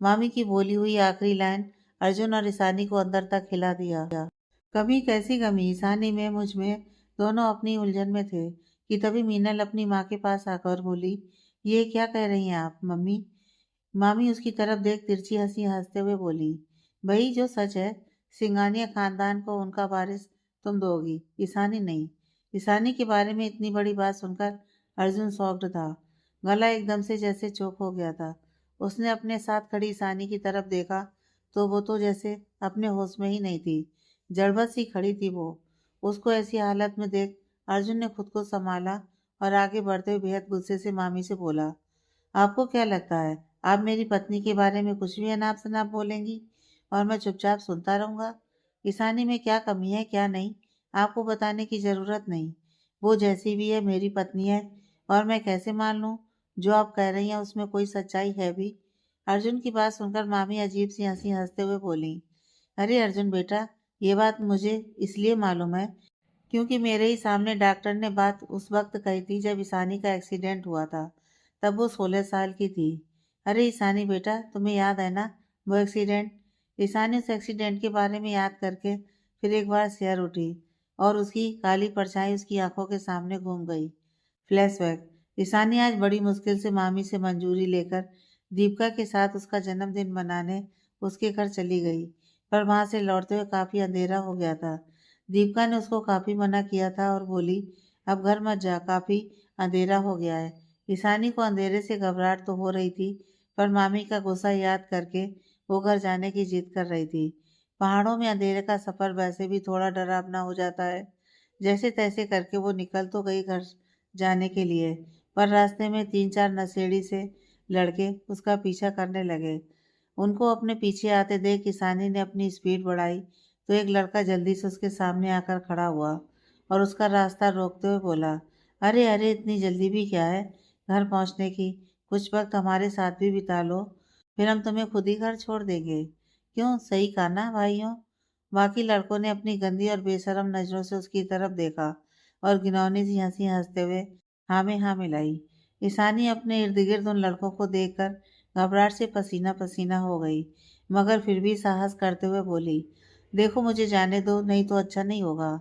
[SPEAKER 1] मामी की बोली हुई आखिरी लाइन अर्जुन और ईशानी को अंदर तक हिला दिया। कमी कैसी कमी? ईशानी में, मुझ में, दोनों अपनी उलझन में थे कि तभी मीनल अपनी माँ के पास आकर बोली, ये क्या कह रही हैं आप मम्मी? मामी उसकी तरफ देख तिरछी हंसी हंसते हुए बोली, भाई जो सच है, सिंगानिया खानदान को उनका वारिस तुम दोगी, ईशानी नहीं। ईशानी के बारे में इतनी बड़ी बात सुनकर अर्जुन शॉक्ड था। गला एकदम से जैसे चोक हो गया था। उसने अपने साथ खड़ी ईशानी की तरफ देखा तो वो तो जैसे अपने होश में ही नहीं थी, जड़बस सी खड़ी थी वो। उसको ऐसी हालत में देख अर्जुन ने खुद को संभाला और आगे बढ़ते हुए बेहद गुस्से से मामी से बोला, आपको क्या लगता है आप मेरी पत्नी के बारे में कुछ भी अनाप शनाप बोलेंगी और मैं चुपचाप सुनता रहूंगा? ईशानी में क्या कमी है क्या नहीं, आपको बताने की जरूरत नहीं। वो जैसी भी है मेरी पत्नी है, और मैं कैसे मान लूं जो आप कह रही हैं उसमें कोई सच्चाई है भी? अर्जुन की बात सुनकर मामी अजीब सी हंसी हंसते हुए बोली, अरे अर्जुन बेटा, ये बात मुझे इसलिए मालूम है क्योंकि मेरे ही सामने डॉक्टर ने बात उस वक्त कही थी जब ईशानी का एक्सीडेंट हुआ था। तब वो 16 साल की थी। अरे ईशानी बेटा, तुम्हें याद है ना वो एक्सीडेंट? ईशानी उस एक्सीडेंट के बारे में याद करके फिर एक बार सिर उठी और उसकी काली परछाई उसकी आंखों के सामने घूम गई। फ्लैशबैक। ईशानी आज बड़ी मुश्किल से मामी से मंजूरी लेकर दीपिका के साथ उसका जन्मदिन मनाने उसके घर चली गई, पर वहां से लौटते हुए काफी अंधेरा हो गया था। दीपिका ने उसको काफी मना किया था और बोली, अब घर मत जा, काफी अंधेरा हो गया है। ईशानी को अंधेरे से घबराहट तो हो रही थी, पर मामी का गुस्सा याद करके वो घर जाने की जिद कर रही थी। पहाड़ों में अंधेरे का सफर वैसे भी थोड़ा डरावना हो जाता है। जैसे तैसे करके वो निकल तो गई घर जाने के लिए, पर रास्ते में 3-4 नशेड़ी से लड़के उसका पीछा करने लगे। उनको अपने पीछे आते देख किसानी ने अपनी स्पीड बढ़ाई तो एक लड़का जल्दी से उसके सामने आकर खड़ा हुआ और उसका रास्ता रोकते हुए बोला, अरे अरे, इतनी जल्दी भी क्या है घर पहुंचने की? कुछ वक्त हमारे साथ भी बिता लो, फिर हम तुम्हें खुद ही घर छोड़ देंगे। क्यों, सही कहा ना भाइयों? बाकी लड़कों ने अपनी गंदी और बेशरम नजरों से उसकी तरफ देखा और घिनौनी सी हंसी हंसते हुए हाँ में हाँ मिलाई। ईशानी अपने इर्द गिर्द उन लड़कों को देखकर घबराहट से पसीना पसीना हो गई, मगर फिर भी साहस करते हुए बोली, देखो मुझे जाने दो, नहीं तो अच्छा नहीं होगा।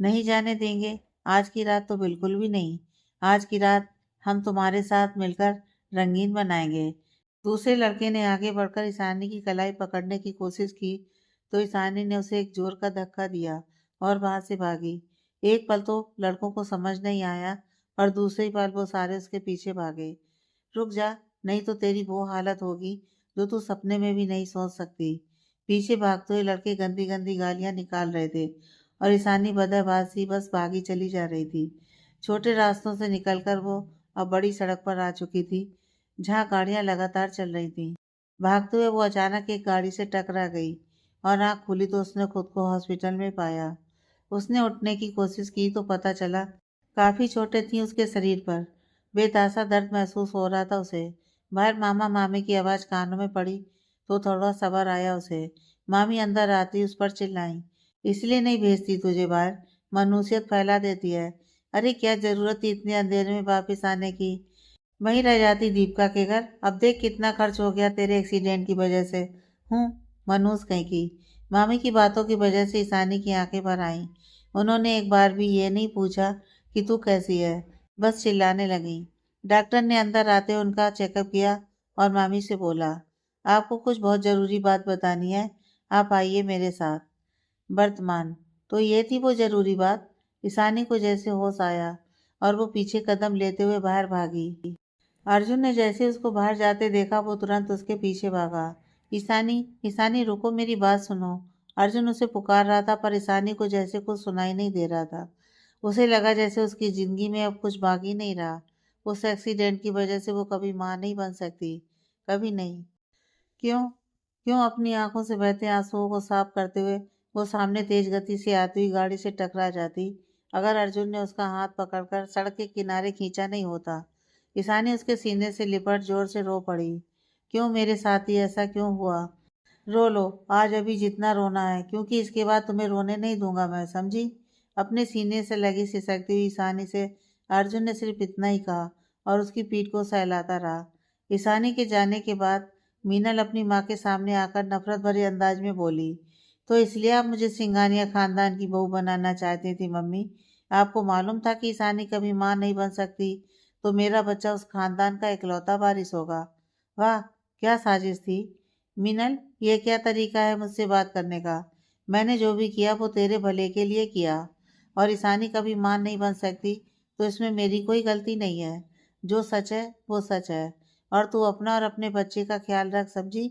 [SPEAKER 1] नहीं जाने देंगे, आज की रात तो बिल्कुल भी नहीं। आज की रात हम तुम्हारे साथ मिलकर रंगीन बनाएंगे। दूसरे लड़के ने आगे बढ़कर ईशानी की कलाई पकड़ने की कोशिश की तो ईशानी ने उसे एक जोर का धक्का दिया और वहां से भागी। एक पल तो लड़कों को समझ नहीं आया, और दूसरे पल वो सारे उसके पीछे भागे। रुक जा, नहीं तो तेरी वो हालत होगी जो तू सपने में भी नहीं सोच सकती। पीछे भागते हुए लड़के गंदी गंदी गालियां निकाल रहे थे और ईशानी बदहवास बस भागी चली जा रही थी। छोटे रास्तों से निकलकर वो अब बड़ी सड़क पर आ चुकी थी, जहाँ गाड़ियां लगातार चल रही थीं। भागते हुए वो अचानक एक गाड़ी से टकरा गई और आंख खुली तो उसने खुद को हॉस्पिटल में पाया। उसने उठने की कोशिश की तो पता चला काफी चोटें थीं उसके शरीर पर। बेतहाशा दर्द महसूस हो रहा था उसे। बाहर मामा मामी की आवाज कानों में पड़ी तो थोड़ा सब्र आया उसे। मामी अंदर आती उस पर चिल्लाई, इसलिए नहीं भेजती तुझे बाहर, मनुष्यत फैला देती है। अरे क्या जरूरत थी इतने अंधेरे में वापस आने की? वहीं रह जाती दीपिका के घर। अब देख कितना खर्च हो गया तेरे एक्सीडेंट की वजह से। हूँ, मनूस कहीं की। मामी की बातों की वजह से ईशानी की आंखें भर आईं। उन्होंने एक बार भी ये नहीं पूछा कि तू कैसी है, बस चिल्लाने लगी। डॉक्टर ने अंदर आते उनका चेकअप किया और मामी से बोला, आपको कुछ बहुत जरूरी बात बतानी है, आप आइए मेरे साथ। वर्तमान। तो ये थी वो जरूरी बात। ईशानी को जैसे होश आया और वो पीछे कदम लेते हुए बाहर भागी। अर्जुन ने जैसे उसको बाहर जाते देखा वो तुरंत उसके पीछे भागा। ईशानी, ईशानी रुको, मेरी बात सुनो। अर्जुन उसे पुकार रहा था पर ईशानी को जैसे कुछ सुनाई नहीं दे रहा था। उसे लगा जैसे उसकी जिंदगी में अब कुछ बाकी नहीं रहा। उस एक्सीडेंट की वजह से वो कभी मां नहीं बन सकती, कभी नहीं। क्यों? क्यों? अपनी आंखों से बहते आंसुओं को साफ करते हुए वो सामने तेज गति से आती हुई गाड़ी से टकरा जाती अगर अर्जुन ने उसका हाथ पकड़कर सड़क के किनारे खींचा नहीं होता। ईशानी उसके सीने से लिपट जोर से रो पड़ी। क्यों मेरे साथ ही ऐसा क्यों हुआ? रो लो, आज अभी जितना रोना है, क्योंकि इसके बाद तुम्हें रोने नहीं दूंगा मैं, समझी? अपने सीने से लगी सिसकती हुई ईशानी से अर्जुन ने सिर्फ इतना ही कहा और उसकी पीठ को सहलाता रहा। ईशानी के जाने के बाद मीनल अपनी माँ के सामने आकर नफरत भरे अंदाज में बोली, तो इसलिए आप मुझे सिंघानिया खानदान की बहू बनाना चाहती थी मम्मी? आपको मालूम था कि ईशानी कभी माँ नहीं बन सकती, तो मेरा बच्चा उस खानदान का इकलौता वारिस होगा। वाह, क्या साजिश थी! मिनल, ये क्या तरीका है मुझसे बात करने का? मैंने जो भी किया वो तेरे भले के लिए किया, और ईशानी कभी मां नहीं बन सकती तो इसमें मेरी कोई गलती नहीं है। जो सच है वो सच है, और तू अपना और अपने बच्चे का ख्याल रख, समझी?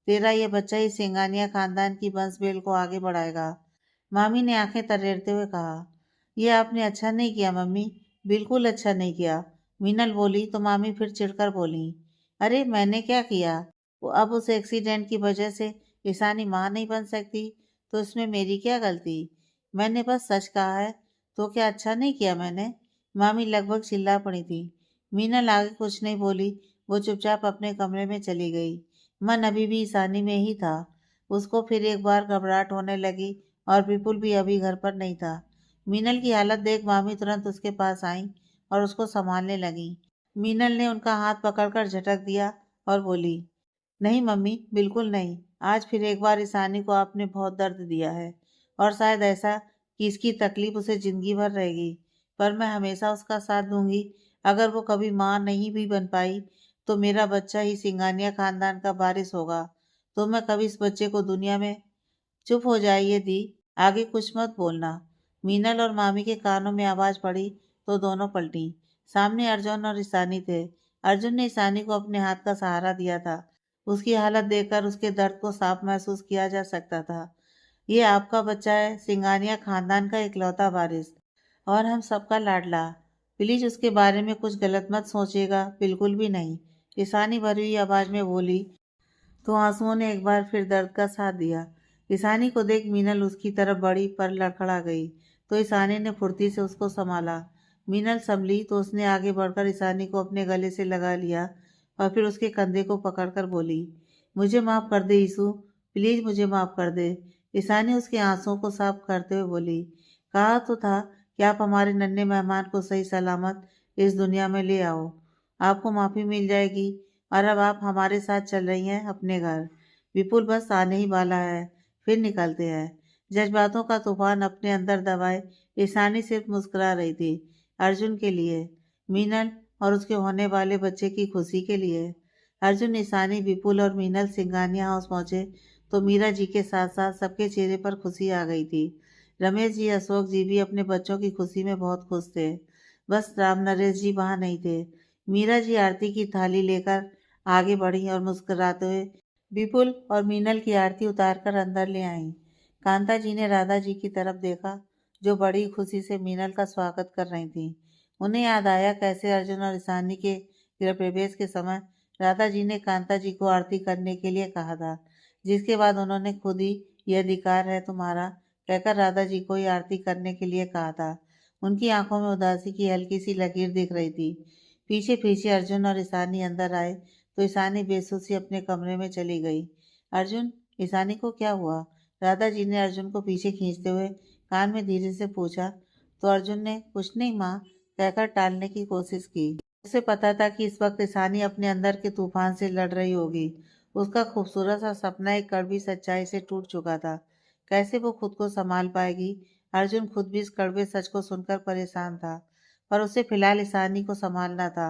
[SPEAKER 1] तेरा ये बच्चा ही सिंगानिया खानदान की वंश बेल को आगे बढ़ाएगा। मामी ने आंखें तरेरते हुए कहा। ये आपने अच्छा नहीं किया मम्मी, बिल्कुल अच्छा नहीं किया। मीनल बोली तो मामी फिर चिढ़कर बोली, अरे मैंने क्या किया? वो अब उस एक्सीडेंट की वजह से ईशानी माँ नहीं बन सकती तो इसमें मेरी क्या गलती? मैंने बस सच कहा है, तो क्या अच्छा नहीं किया मैंने? मामी लगभग चिल्ला पड़ी थी। मीनल आगे कुछ नहीं बोली, वो चुपचाप अपने कमरे में चली गई। मन अभी भी ईशानी में ही था। उसको फिर एक बार घबराहट होने लगी और विपुल भी अभी घर पर नहीं था। मीनल की हालत देख मामी तुरंत उसके पास आई और उसको संभालने लगी। मीनल ने उनका हाथ पकड़कर झटक दिया और बोली, नहीं मम्मी, बिल्कुल नहीं। आज फिर एक बार ईशानी को आपने बहुत दर्द दिया है और शायद ऐसा कि इसकी तकलीफ उसे जिंदगी भर रहेगी। पर मैं हमेशा उसका साथ दूंगी। अगर वो कभी माँ नहीं भी बन पाई तो मेरा बच्चा ही सिंगानिया खानदान का वारिस होगा। तो मैं कभी इस बच्चे को दुनिया में। चुप हो जाइए दी, आगे कुछ मत बोलना। मीनल और मामी के कानों में आवाज पड़ी तो दोनों पलटी। सामने अर्जुन और ईशानी थे। अर्जुन ने ईशानी को अपने हाथ का सहारा दिया था। उसकी हालत देखकर उसके दर्द को साफ महसूस किया जा सकता था। ये आपका बच्चा है, सिंगानिया खानदान का इकलौता वारिस और हम सबका लाडला। प्लीज उसके बारे में कुछ गलत मत सोचिएगा, बिल्कुल भी नहीं। ईशानी भरी हुई आवाज में बोली तो आंसुओं ने एक बार फिर दर्द का साथ दिया। ईशानी को देख मीनल उसकी तरफ बढ़ी पर लड़खड़ा गई तो ईशानी ने फुर्ती से उसको संभाला। मीनल संभली तो उसने आगे बढ़कर ईशानी को अपने गले से लगा लिया और फिर उसके कंधे को पकड़कर बोली, मुझे माफ कर दे ईशु, प्लीज मुझे माफ कर दे। ईशानी उसके आंसुओं को साफ करते हुए बोली, कहा तो था कि आप हमारे नन्हे मेहमान को सही सलामत इस दुनिया में ले आओ। आपको माफी मिल जाएगी और अब आप हमारे साथ चल रही हैं अपने घर। विपुल बस आने ही वाला है, फिर निकलते हैं। जज्बातों का तूफान अपने अंदर दबाए ईशानी सिर्फ मुस्कुरा रही थी। अर्जुन के लिए, मीनल और उसके होने वाले बच्चे की खुशी के लिए। अर्जुन, ईशानी, विपुल और मीनल सिंगानिया हाउस पहुंचे तो मीरा जी के साथ साथ सबके चेहरे पर खुशी आ गई थी। रमेश जी, अशोक जी भी अपने बच्चों की खुशी में बहुत खुश थे। बस राम नरेश जी वहां नहीं थे। मीरा जी आरती की थाली लेकर आगे बढ़ी और मुस्कुराते हुए विपुल और मीनल की आरती उतारकर अंदर ले आईं। कांता जी ने राधा जी की तरफ देखा जो बड़ी खुशी से मीनल का स्वागत कर रही थी। उन्हें याद आया कैसे अर्जुन और ईशानी के गृह प्रवेश के समय राधा जी ने कांता जी को आरती करने के लिए कहा था, जिसके बाद उन्होंने खुद ही ये अधिकार है तुम्हारा कहकर राधा जी को ही आरती करने के लिए कहा था। उनकी आंखों में उदासी की हल्की सी लकीर दिख रही थी। पीछे पीछे अर्जुन और ईशानी अंदर आए तो ईशानी बेसुसी अपने कमरे में चली गई। अर्जुन, ईशानी को क्या हुआ? राधा जी ने अर्जुन को पीछे खींचते हुए कान में धीरे से पूछा तो अर्जुन ने कुछ नहीं माँ कहकर टालने की कोशिश की। उसे पता था कि इस वक्त ईशानी अपने अंदर के तूफान से लड़ रही होगी। उसका खूबसूरत सा सपना एक कड़वी सच्चाई से टूट चुका था। कैसे वो खुद को संभाल पाएगी? अर्जुन खुद भी इस कड़वे सच को सुनकर परेशान था, पर उसे फिलहाल ईशानी को संभालना था।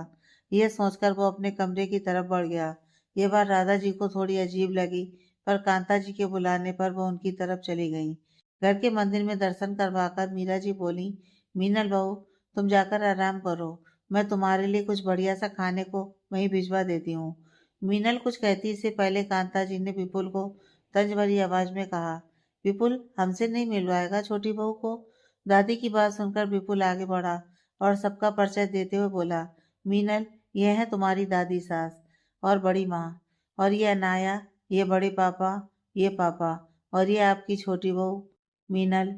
[SPEAKER 1] यह सोचकर वो अपने कमरे की तरफ बढ़ गया। ये बात राधा जी को थोड़ी अजीब लगी, पर कांता जी के बुलाने पर वो उनकी तरफ चली गई। घर के मंदिर में दर्शन करवाकर मीरा जी बोली, मीनल बहू, तुम जाकर आराम करो, मैं तुम्हारे लिए कुछ बढ़िया सा खाने को वहीं भिजवा देती हूँ। मीनल कुछ कहती इससे पहले कांता जी ने विपुल को तंज भरी आवाज में कहा, विपुल हमसे नहीं मिलवाएगा छोटी बहू को? दादी की बात सुनकर विपुल आगे बढ़ा और सबका परिचय देते हुए बोला, मीनल, ये है तुम्हारी दादी सास और बड़ी माँ, और ये अनाया, ये बड़े पापा, ये पापा, और ये आपकी छोटी बहू मीनल।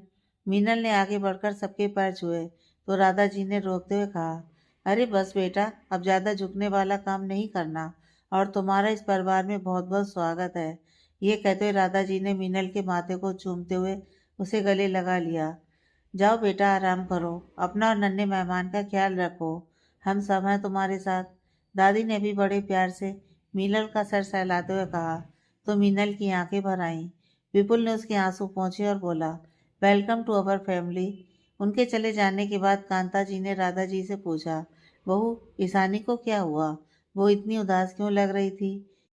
[SPEAKER 1] मीनल ने आगे बढ़कर सबके पैर छुए तो राधा जी ने रोकते हुए कहा, अरे बस बेटा, अब ज्यादा झुकने वाला काम नहीं करना और तुम्हारा इस परिवार में बहुत बहुत स्वागत है। ये कहते हुए राधा जी ने मीनल के माथे को चूमते हुए उसे गले लगा लिया। जाओ बेटा, आराम करो, अपना और नन्हे मेहमान का ख्याल रखो, हम सब हैं तुम्हारे साथ। दादी ने भी बड़े प्यार से मीनल का सर सहलाते हुए कहा तो मीनल की आंखें भर आईं। विपुल ने उसके आंसू पोंछे और बोला, वेलकम टू अवर फैमिली। उनके चले जाने के बाद कांता जी ने राधा जी से पूछा, बहू, ईशानी को क्या हुआ? वो इतनी उदास क्यों लग रही थी?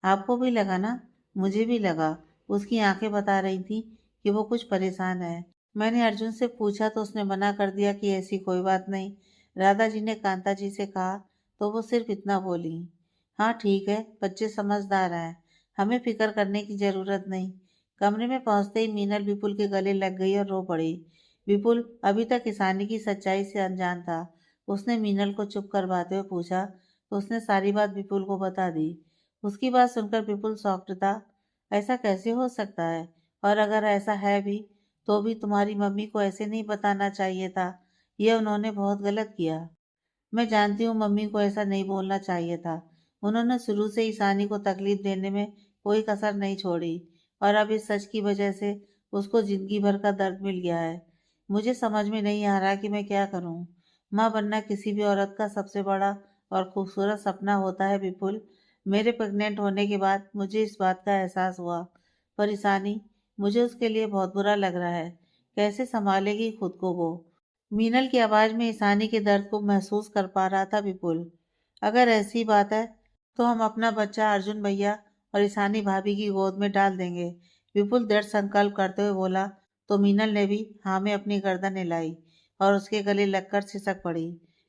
[SPEAKER 1] आपको भी लगा ना? मुझे भी लगा। उसकी आंखें बता रही थी कि वो कुछ परेशान है। मैंने अर्जुन से पूछा तो उसने मना कर दिया कि ऐसी कोई बात नहीं। राधा जी ने कांता जी से कहा तो वो सिर्फ इतना बोली, हाँ ठीक है, बच्चे समझदार हैं, हमें फिक्र करने की जरूरत नहीं। कमरे में पहुंचते ही मीनल विपुल के गले लग गई और रो पड़ी। विपुल अभी तक ईशानी की सच्चाई से अनजान था। उसने मीनल को चुप करवाते हुए पूछा तो उसने सारी बात विपुल को बता दी। उसकी बात सुनकर विपुल शॉक्ड था। ऐसा कैसे हो सकता है? और अगर ऐसा है भी तो भी तुम्हारी मम्मी को ऐसे नहीं बताना चाहिए था। यह उन्होंने बहुत गलत किया। मैं जानती हूँ मम्मी को ऐसा नहीं बोलना चाहिए था। उन्होंने शुरू से ईशानी को तकलीफ देने में कोई कसर नहीं छोड़ी और अब इस सच की वजह से उसको जिंदगी भर का दर्द मिल गया है। मुझे समझ में नहीं आ रहा कि मैं क्या करूँ। माँ बनना किसी भी औरत का सबसे बड़ा और खूबसूरत सपना होता है विपुल। मेरे प्रेग्नेंट होने के बाद मुझे इस बात का एहसास हुआ। पर ईशानी, मुझे उसके लिए बहुत बुरा लग रहा है। कैसे संभालेगी खुद को वो? मीनल की आवाज में ईशानी के दर्द को महसूस कर पा रहा था विपुल। अगर ऐसी बात है तो हम अपना बच्चा अर्जुन भैया और ईशानी भाभी की गोद में डाल देंगे। विपुल दृढ़ संकल्प करते हुए बोला तो मीनल ने भी हाँ में अपनी गर्दन हिलाई और उसके गले लगकर सिसक पड़ी।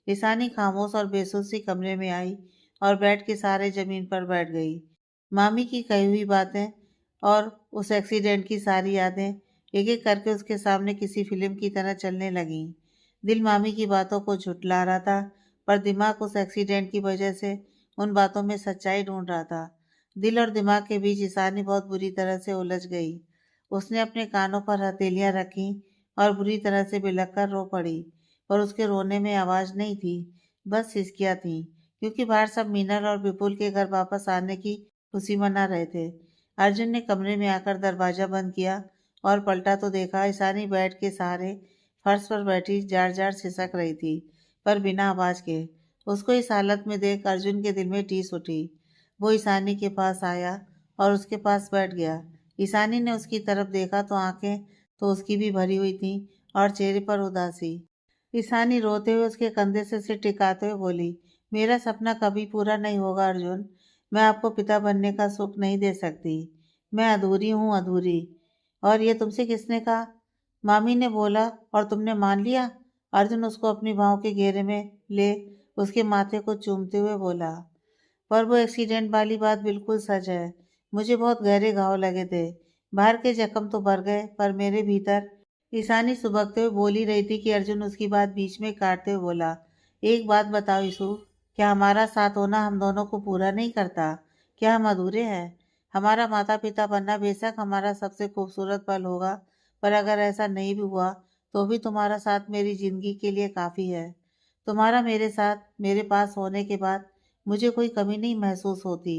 [SPEAKER 1] ईशानी खामोश और बेसुध सी कमरे में आई और बेड के सहारे जमीन पर बैठ गई। मामी की कही हुई बातें और उस एक्सीडेंट की सारी यादें एक एक करके उसके सामने किसी फिल्म की तरह चलने लगीं। दिल मामी की बातों को झुठला रहा था, पर दिमाग उस एक्सीडेंट की वजह से उन बातों में सच्चाई ढूंढ रहा था। दिल और दिमाग के बीच ईशानी बहुत बुरी तरह से उलझ गई। उसने अपने कानों पर हथेलियां रखी और बुरी तरह से बिलख कर रो पड़ी। पर उसके रोने में आवाज नहीं थी, बस सिसकियां थी, क्योंकि बाहर सब मीनल और विपुल के घर वापस आने की खुशी मना रहे थे। अर्जुन ने कमरे में आकर दरवाजा बंद किया और पलटा तो देखा ईशानी बेड के सहारे फर्श पर बैठी जार जार सिसक रही थी, पर बिना आवाज के। उसको इस हालत में देख अर्जुन के दिल में टीस उठी। वो ईशानी के पास आया और उसके पास बैठ गया। ईशानी ने उसकी तरफ देखा तो आंखें तो उसकी भी भरी हुई थी और चेहरे पर उदासी। ईशानी रोते हुए उसके कंधे से सिर टिकाते हुए बोली, मेरा सपना कभी पूरा नहीं होगा अर्जुन। मैं आपको पिता बनने का सुख नहीं दे सकती। मैं अधूरी हूँ, अधूरी। और ये तुमसे किसने कहा? मामी ने बोला और तुमने मान लिया? अर्जुन उसको अपनी बाहों के घेरे में ले उसके माथे को चूमते हुए बोला। पर वो एक्सीडेंट वाली बात बिल्कुल सच है। मुझे बहुत गहरे घाव लगे थे। बाहर के जख्म तो भर गए, पर मेरे भीतर। ईशानी सुबकते हुए बोल ही रही थी कि अर्जुन उसकी बात बीच में काटते हुए बोला, एक बात बताओ ईशु, क्या हमारा साथ होना हम दोनों को पूरा नहीं करता? क्या हम अधूरे हैं? हमारा माता पिता बनना बेशक हमारा सबसे खूबसूरत पल होगा, पर अगर ऐसा नहीं भी हुआ तो भी तुम्हारा साथ मेरी जिंदगी के लिए काफ़ी है। तुम्हारा मेरे साथ मेरे पास होने के बाद मुझे कोई कमी नहीं महसूस होती।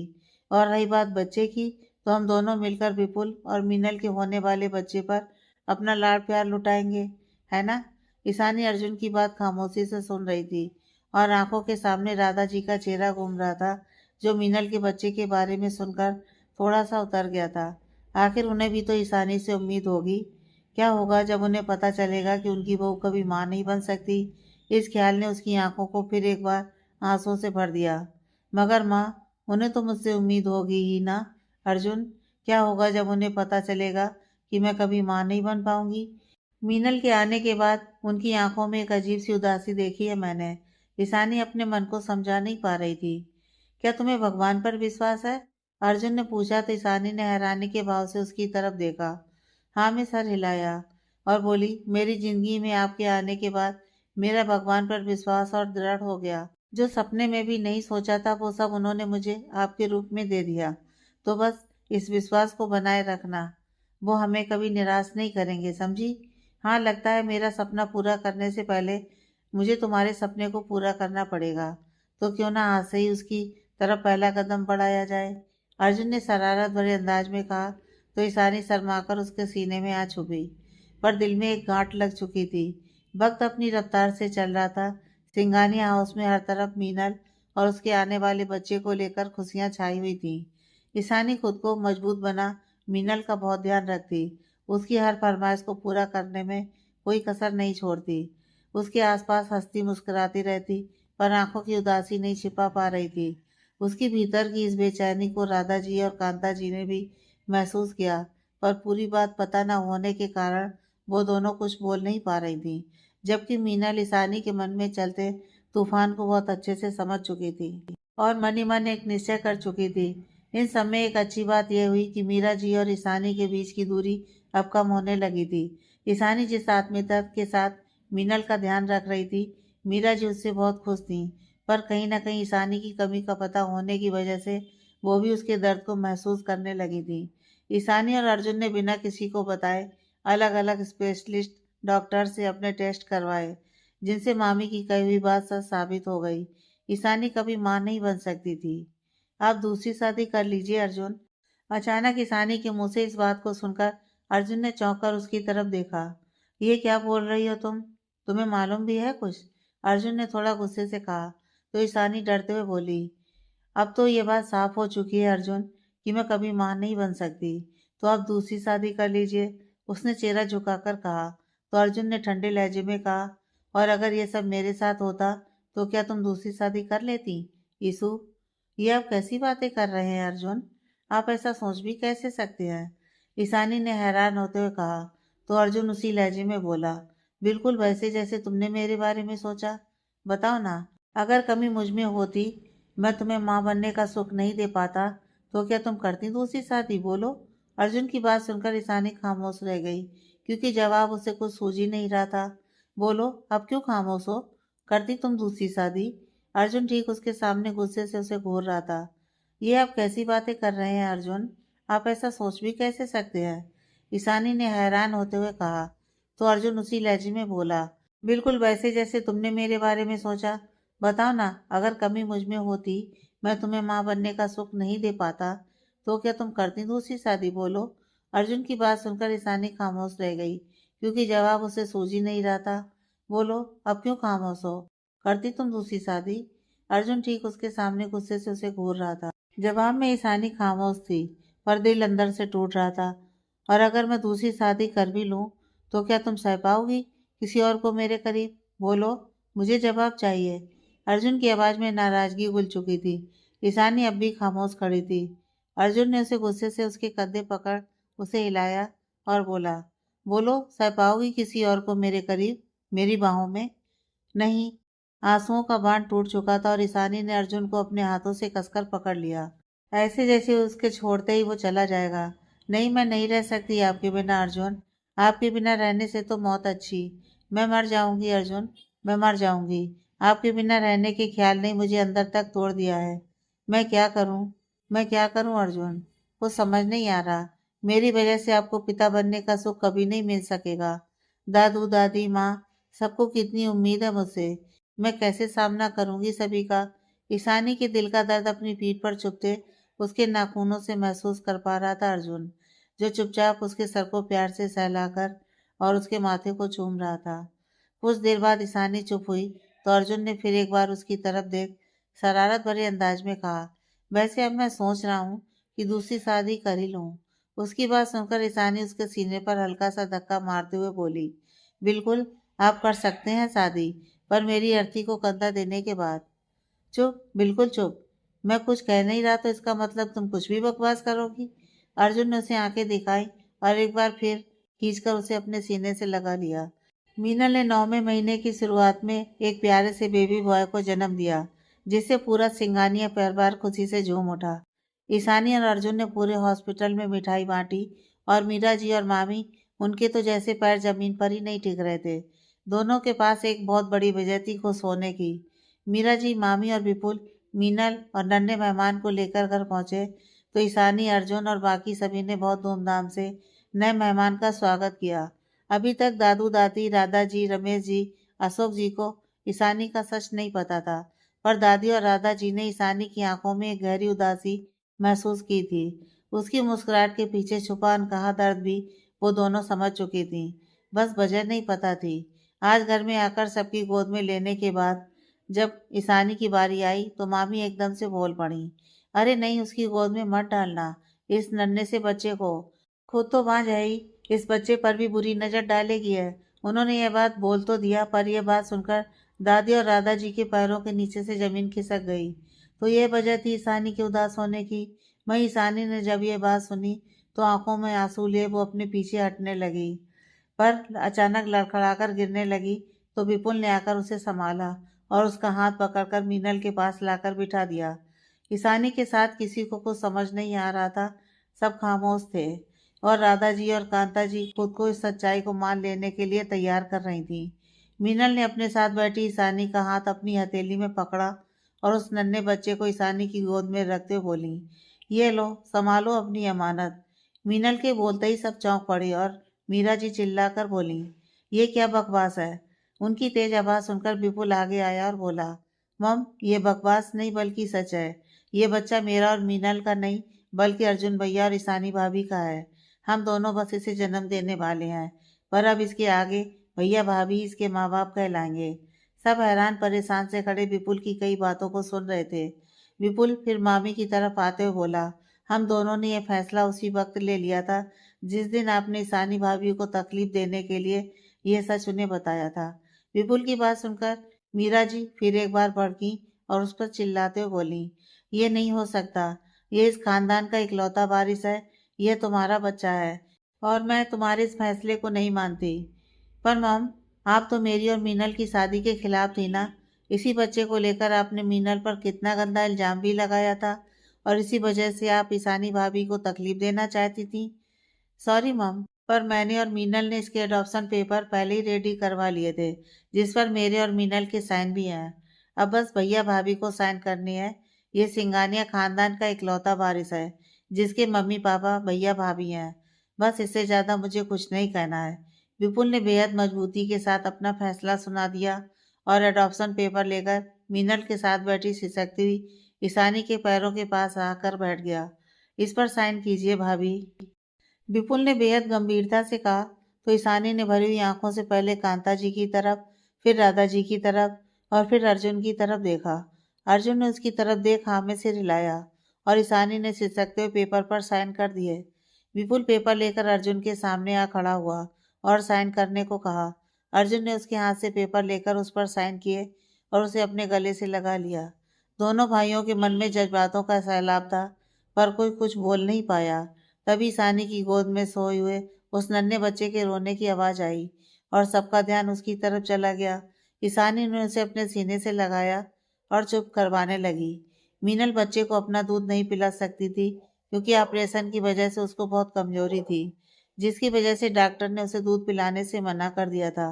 [SPEAKER 1] और रही बात बच्चे की, तो हम दोनों मिलकर विपुल और मीनल के होने वाले बच्चे पर अपना लाड प्यार लुटाएंगे, है ना? ईशानी अर्जुन की बात खामोशी से सुन रही थी और आंखों के सामने राधा जी का चेहरा घूम रहा था, जो मीनल के बच्चे के बारे में सुनकर थोड़ा सा उतर गया था। आखिर उन्हें भी तो ईशानी से उम्मीद होगी। क्या होगा जब उन्हें पता चलेगा कि उनकी बहू कभी माँ नहीं बन सकती? इस ख्याल ने उसकी आंखों को फिर एक बार आंसुओं से भर दिया। मगर माँ, उन्हें तो मुझसे उम्मीद होगी ही ना। अर्जुन, क्या होगा जब उन्हें पता चलेगा कि मैं कभी माँ नहीं बन पाऊंगी? मीनल के आने के बाद उनकी आंखों में एक अजीब सी उदासी देखी है मैंने। ईशानी अपने मन को समझा नहीं पा रही थी। क्या तुम्हें भगवान पर विश्वास है? अर्जुन ने पूछा तो ईशानी ने हैरानी के भाव से उसकी तरफ देखा। हाँ में सर हिलाया और बोली, मेरी जिंदगी में आपके आने के बाद मेरा भगवान पर विश्वास और दृढ़ हो गया। जो सपने में भी नहीं सोचा था वो सब उन्होंने मुझे आपके रूप में दे दिया। तो बस इस विश्वास को बनाए रखना। वो हमें कभी निराश नहीं करेंगे, समझी? हाँ, लगता है मेरा सपना पूरा करने से पहले मुझे तुम्हारे सपने को पूरा करना पड़ेगा। तो क्यों ना आज से ही उसकी तरफ पहला कदम बढ़ाया जाए? अर्जुन ने शरारत भरे अंदाज में कहा तो ईशानी शर्माकर उसके सीने में आ छुपी। पर दिल में एक गांठ लग चुकी थी। वक्त अपनी रफ्तार से चल रहा था। सिंगानिया हाउस में हर तरफ मीनल और उसके आने वाले बच्चे को लेकर खुशियां छाई हुई थी। ईशानी खुद को मजबूत बना मीनल का बहुत ध्यान रखती। उसकी हर फरमाइश को पूरा करने में कोई कसर नहीं छोड़ती। उसके आसपास हंसती मुस्कुराती रहती, पर आंखों की उदासी नहीं छिपा पा रही थी। उसकी भीतर की इस बेचैनी को राधा जी और कांता जी ने भी महसूस किया, पर पूरी बात पता न होने के कारण वो दोनों कुछ बोल नहीं पा रही थी। जबकि मीनल ईशानी के मन में चलते तूफान को बहुत अच्छे से समझ चुकी थी और मन ही मन एक निश्चय कर चुकी थी इन सब में एक अच्छी बात यह हुई कि मीरा जी और ईशानी के बीच की दूरी अब कम होने लगी थी। ईशानी जिस आत्मीयता के साथ मीनल का ध्यान रख रही थी, मीरा जी उससे बहुत खुश थीं। पर कहीं न कहीं ईशानी की कमी का पता होने की वजह से वो भी उसके दर्द को महसूस करने लगी थी। ईशानी और अर्जुन ने बिना किसी को बताए अलग-अलग स्पेशलिस्ट डॉक्टर से अपने टेस्ट करवाए, जिनसे मामी की कही हुई बात सच साबित हो गई। ईशानी कभी मां नहीं बन सकती थी। आप दूसरी शादी कर लीजिए अर्जुन। अचानक ईशानी के मुंह से इस बात को सुनकर अर्जुन ने चौंक कर उसकी तरफ देखा। ये क्या बोल रही हो तुम? तुम्हें मालूम भी है कुछ? अर्जुन ने थोड़ा गुस्से से कहा। तो ईशानी डरते हुए बोली, अब तो ये बात साफ हो चुकी है अर्जुन कि मैं कभी मां नहीं बन सकती। तो आप दूसरी शादी कर लीजिए, उसने चेहरा झुकाकर कहा। तो अर्जुन ने ठंडे लहजे में कहा, और अगर ये सब मेरे साथ होता तो क्या तुम दूसरी शादी कर लेती? ईशु, ये आप कैसी बातें कर रहे हैं अर्जुन? आप ऐसा सोच भी कैसे सकते हैं? ईशानी ने हैरान होते हुए कहा। तो अर्जुन उसी लहजे में बोला, बिल्कुल वैसे जैसे तुमने मेरे बारे में सोचा। बताओ ना, अगर कमी मुझ में होती, मैं तुम्हें माँ बनने का सुख नहीं दे पाता, तो क्या तुम करती दूसरी शादी? बोलो। अर्जुन की बात सुनकर ईशानी खामोश रह गई, क्योंकि जवाब उसे कुछ सूझ ही नहीं रहा था। बोलो, अब क्यों खामोश हो? करती तुम दूसरी शादी? अर्जुन ठीक उसके सामने गुस्से से उसे घूर रहा था। ये आप कैसी बातें कर रहे हैं अर्जुन? आप ऐसा सोच भी कैसे सकते हैं? ईशानी ने हैरान होते हुए कहा। तो अर्जुन उसी लहजे में बोला, बिल्कुल वैसे जैसे तुमने मेरे बारे में सोचा। बताओ ना, अगर कमी मुझ में होती, मैं तुम्हें माँ बनने का सुख नहीं दे पाता, तो क्या तुम करती दूसरी शादी? बोलो। अर्जुन की बात सुनकर ईशानी खामोश रह गई, क्योंकि जवाब उसे सूझ ही नहीं रहा था। बोलो, अब क्यों खामोश हो? करती तुम दूसरी शादी? अर्जुन ठीक उसके सामने गुस्से से उसे घूर रहा था। जवाब में ईशानी खामोश थी, पर दिल अंदर से टूट रहा था। और अगर मैं दूसरी शादी कर भी लूं, तो क्या तुम सह पाओगी किसी और को मेरे करीब? बोलो, मुझे जवाब चाहिए। अर्जुन की आवाज में नाराजगी घुल चुकी थी। ईशानी अब भी खामोश खड़ी थी। अर्जुन ने उसे गुस्से से उसके कंधे पकड़ उसे हिलाया और बोला, बोलो, सह पाओगी किसी और को मेरे करीब, मेरी बाहों में? नहीं। आंसुओं का बांध टूट चुका था और ईशानी ने अर्जुन को अपने हाथों से कसकर पकड़ लिया, ऐसे जैसे उसके छोड़ते ही वो चला जाएगा। नहीं, मैं नहीं रह सकती आपके बिना अर्जुन। आपके बिना रहने से तो मौत अच्छी। मैं मर जाऊंगी अर्जुन, मैं मर जाऊंगी। आपके बिना रहने के ख्याल ने मुझे अंदर तक तोड़ दिया है। मैं क्या करूं? मैं क्या करूं अर्जुन? वो समझ नहीं आ रहा। मेरी वजह से आपको पिता बनने का सुख कभी नहीं मिल सकेगा। दादू दादी माँ सबको कितनी उम्मीद है मुझसे। मैं कैसे सामना करूंगी सभी का? ईशानी के दिल का दर्द अपनी पीठ पर चुभते उसके नाखूनों से महसूस कर पा रहा था अर्जुन, जो चुपचाप उसके सर को प्यार से सहलाकर और उसके माथे को चूम रहा था। कुछ देर बाद ईशानी चुप हुई, तो अर्जुन ने फिर एक बार उसकी तरफ देख शरारत भरे अंदाज में कहा, वैसे अब मैं सोच रहा हूँ कि दूसरी शादी कर ही लूं। उसकी बात सुनकर ईशानी उसके सीने पर हल्का सा धक्का मारते हुए बोली, बिल्कुल, आप कर सकते हैं शादी, पर मेरी अर्थी को कंधा देने के बाद। चुप, बिल्कुल चुप। मैं कुछ कह नहीं रहा तो इसका मतलब तुम कुछ भी बकवास करोगी? अर्जुन ने उसे आंखें दिखाई और एक बार फिर खींचकर उसे अपने सीने से लगा लिया। मीनल ने 9वें महीने की शुरुआत में एक प्यारे से बेबी बॉय को जन्म दिया, जिससे पूरा सिंगानिया परिवार खुशी से झूम उठा। ईशानी और अर्जुन ने पूरे हॉस्पिटल में मिठाई बांटी, और मीरा जी और मामी, उनके तो जैसे पैर जमीन पर ही नहीं टिक रहे थे। दोनों के पास एक बहुत बड़ी वजह थी खुश होने की। मीरा जी, मामी और विपुल मीनल और नन्हे मेहमान को लेकर घर पहुंचे, तो ईशानी, अर्जुन और बाकी सभी ने बहुत धूमधाम से नए मेहमान का स्वागत किया। अभी तक दादू दादी, राधा जी, रमेश जी, अशोक जी को ईशानी का सच नहीं पता था, पर दादी और राधा जी ने ईशानी की आंखों में एक गहरी उदासी महसूस की थी। उसकी मुस्कुराहट के पीछे छुपा अनकहा दर्द भी वो दोनों समझ चुकी थीं। बस वजह नहीं पता थी। आज घर में आकर सबकी गोद में लेने के बाद जब ईशानी की बारी आई, तो मामी एकदम से बोल पड़ी, अरे नहीं, उसकी गोद में मत डालना इस नन्हे से बच्चे को। खुद तो बांझ है ही, इस बच्चे पर भी बुरी नजर डालेगी है। उन्होंने यह बात बोल तो दिया, पर यह बात सुनकर दादी और राधा जी के पैरों के नीचे से जमीन खिसक गई। तो यह वजह थी ईशानी के उदास होने की। वहीं ईशानी ने जब यह बात सुनी, तो आंखों में आंसू लिए वो अपने पीछे हटने लगी, पर अचानक लड़खड़ाकर गिरने लगी। तो विपुल ने आकर उसे संभाला और उसका हाथ पकड़कर मीनल के पास लाकर बिठा दिया। ईशानी के साथ किसी को कुछ समझ नहीं आ रहा था। सब खामोश थे और राधा जी और कांता जी खुद को इस सच्चाई को मान लेने के लिए तैयार कर रही थी। मीनल ने अपने साथ बैठी ईशानी का हाथ अपनी हथेली में पकड़ा और उस नन्हे बच्चे को ईशानी की गोद में रखते हुए बोली, ये लो, संभालो अपनी अमानत। मीनल के बोलते ही सब चौंक पड़े और मीरा जी चिल्लाकर बोली, ये क्या बकवास है। उनकी तेज आवाज सुनकर विपुल आगे आया और बोला, मम, ये बकवास नहीं बल्कि सच है। ये बच्चा मेरा और मीनल का नहीं बल्कि अर्जुन भैया और ईशानी भाभी का है। हम दोनों बस इसे जन्म देने वाले हैं, पर अब इसके आगे भैया भाभी इसके माँ बाप कहलाएंगे। सब हैरान परेशान से खड़े विपुल की कई बातों को सुन रहे थे। विपुल फिर मामी की तरफ आते हुए बोला, हम दोनों ने यह फैसला उसी वक्त ले लिया था जिस दिन आपने ईशानी भाभी को तकलीफ देने के लिए यह सच उन्हें बताया था। विपुल की बात सुनकर मीरा जी फिर एक बार भड़की और उस पर चिल्लाते हुए बोली, ये नहीं हो सकता। ये इस खानदान का इकलौता वारिस है। यह तुम्हारा बच्चा है और मैं तुम्हारे इस फैसले को नहीं मानती। पर मम, आप तो मेरी और मीनल की शादी के खिलाफ थी ना। इसी बच्चे को लेकर आपने मीनल पर कितना गंदा इल्जाम भी लगाया था और इसी वजह से आप ईशानी भाभी को तकलीफ देना चाहती थी। सॉरी मम, पर मैंने और मीनल ने इसके अडॉप्शन पेपर पहले ही रेडी करवा लिए थे, जिस पर मेरे और मीनल के साइन भी हैं। अब बस भैया भाभी को साइन करनी है। ये सिंगानिया खानदान का इकलौता वारिस है जिसके मम्मी पापा भैया भाभी हैं। बस इससे ज़्यादा मुझे कुछ नहीं कहना है। विपुल ने बेहद मजबूती के साथ अपना फैसला सुना दिया और अडॉप्शन पेपर लेकर मीनल के साथ बैठी सिसकती हुई ईशानी के पैरों के पास आकर बैठ गया। इस पर साइन कीजिए भाभी। विपुल ने बेहद गंभीरता से कहा तो ईशानी ने भरी हुई आंखों से पहले कांता जी की तरफ, फिर राधा जी की तरफ और फिर अर्जुन की तरफ देखा। अर्जुन ने उसकी तरफ देख हाँ में सिर हिलाया और ईशानी ने सिसकते हुए पेपर पर साइन कर दिए। विपुल पेपर लेकर अर्जुन के सामने आ खड़ा हुआ और साइन करने को कहा। अर्जुन ने उसके हाथ से पेपर लेकर उस पर साइन किए और उसे अपने गले से लगा लिया। दोनों भाइयों के मन में जज्बातों का सैलाब था, पर कोई कुछ बोल नहीं पाया। तभी सानी की गोद में सोए हुए उस नन्हे बच्चे के रोने की आवाज आई और सबका ध्यान उसकी तरफ चला गया। ईशानी ने उसे अपने सीने से लगाया और चुप करवाने लगी। मीनल बच्चे को अपना दूध नहीं पिला सकती थी क्योंकि ऑपरेशन की वजह से उसको बहुत कमजोरी थी, जिसकी वजह से डॉक्टर ने उसे दूध पिलाने से मना कर दिया था।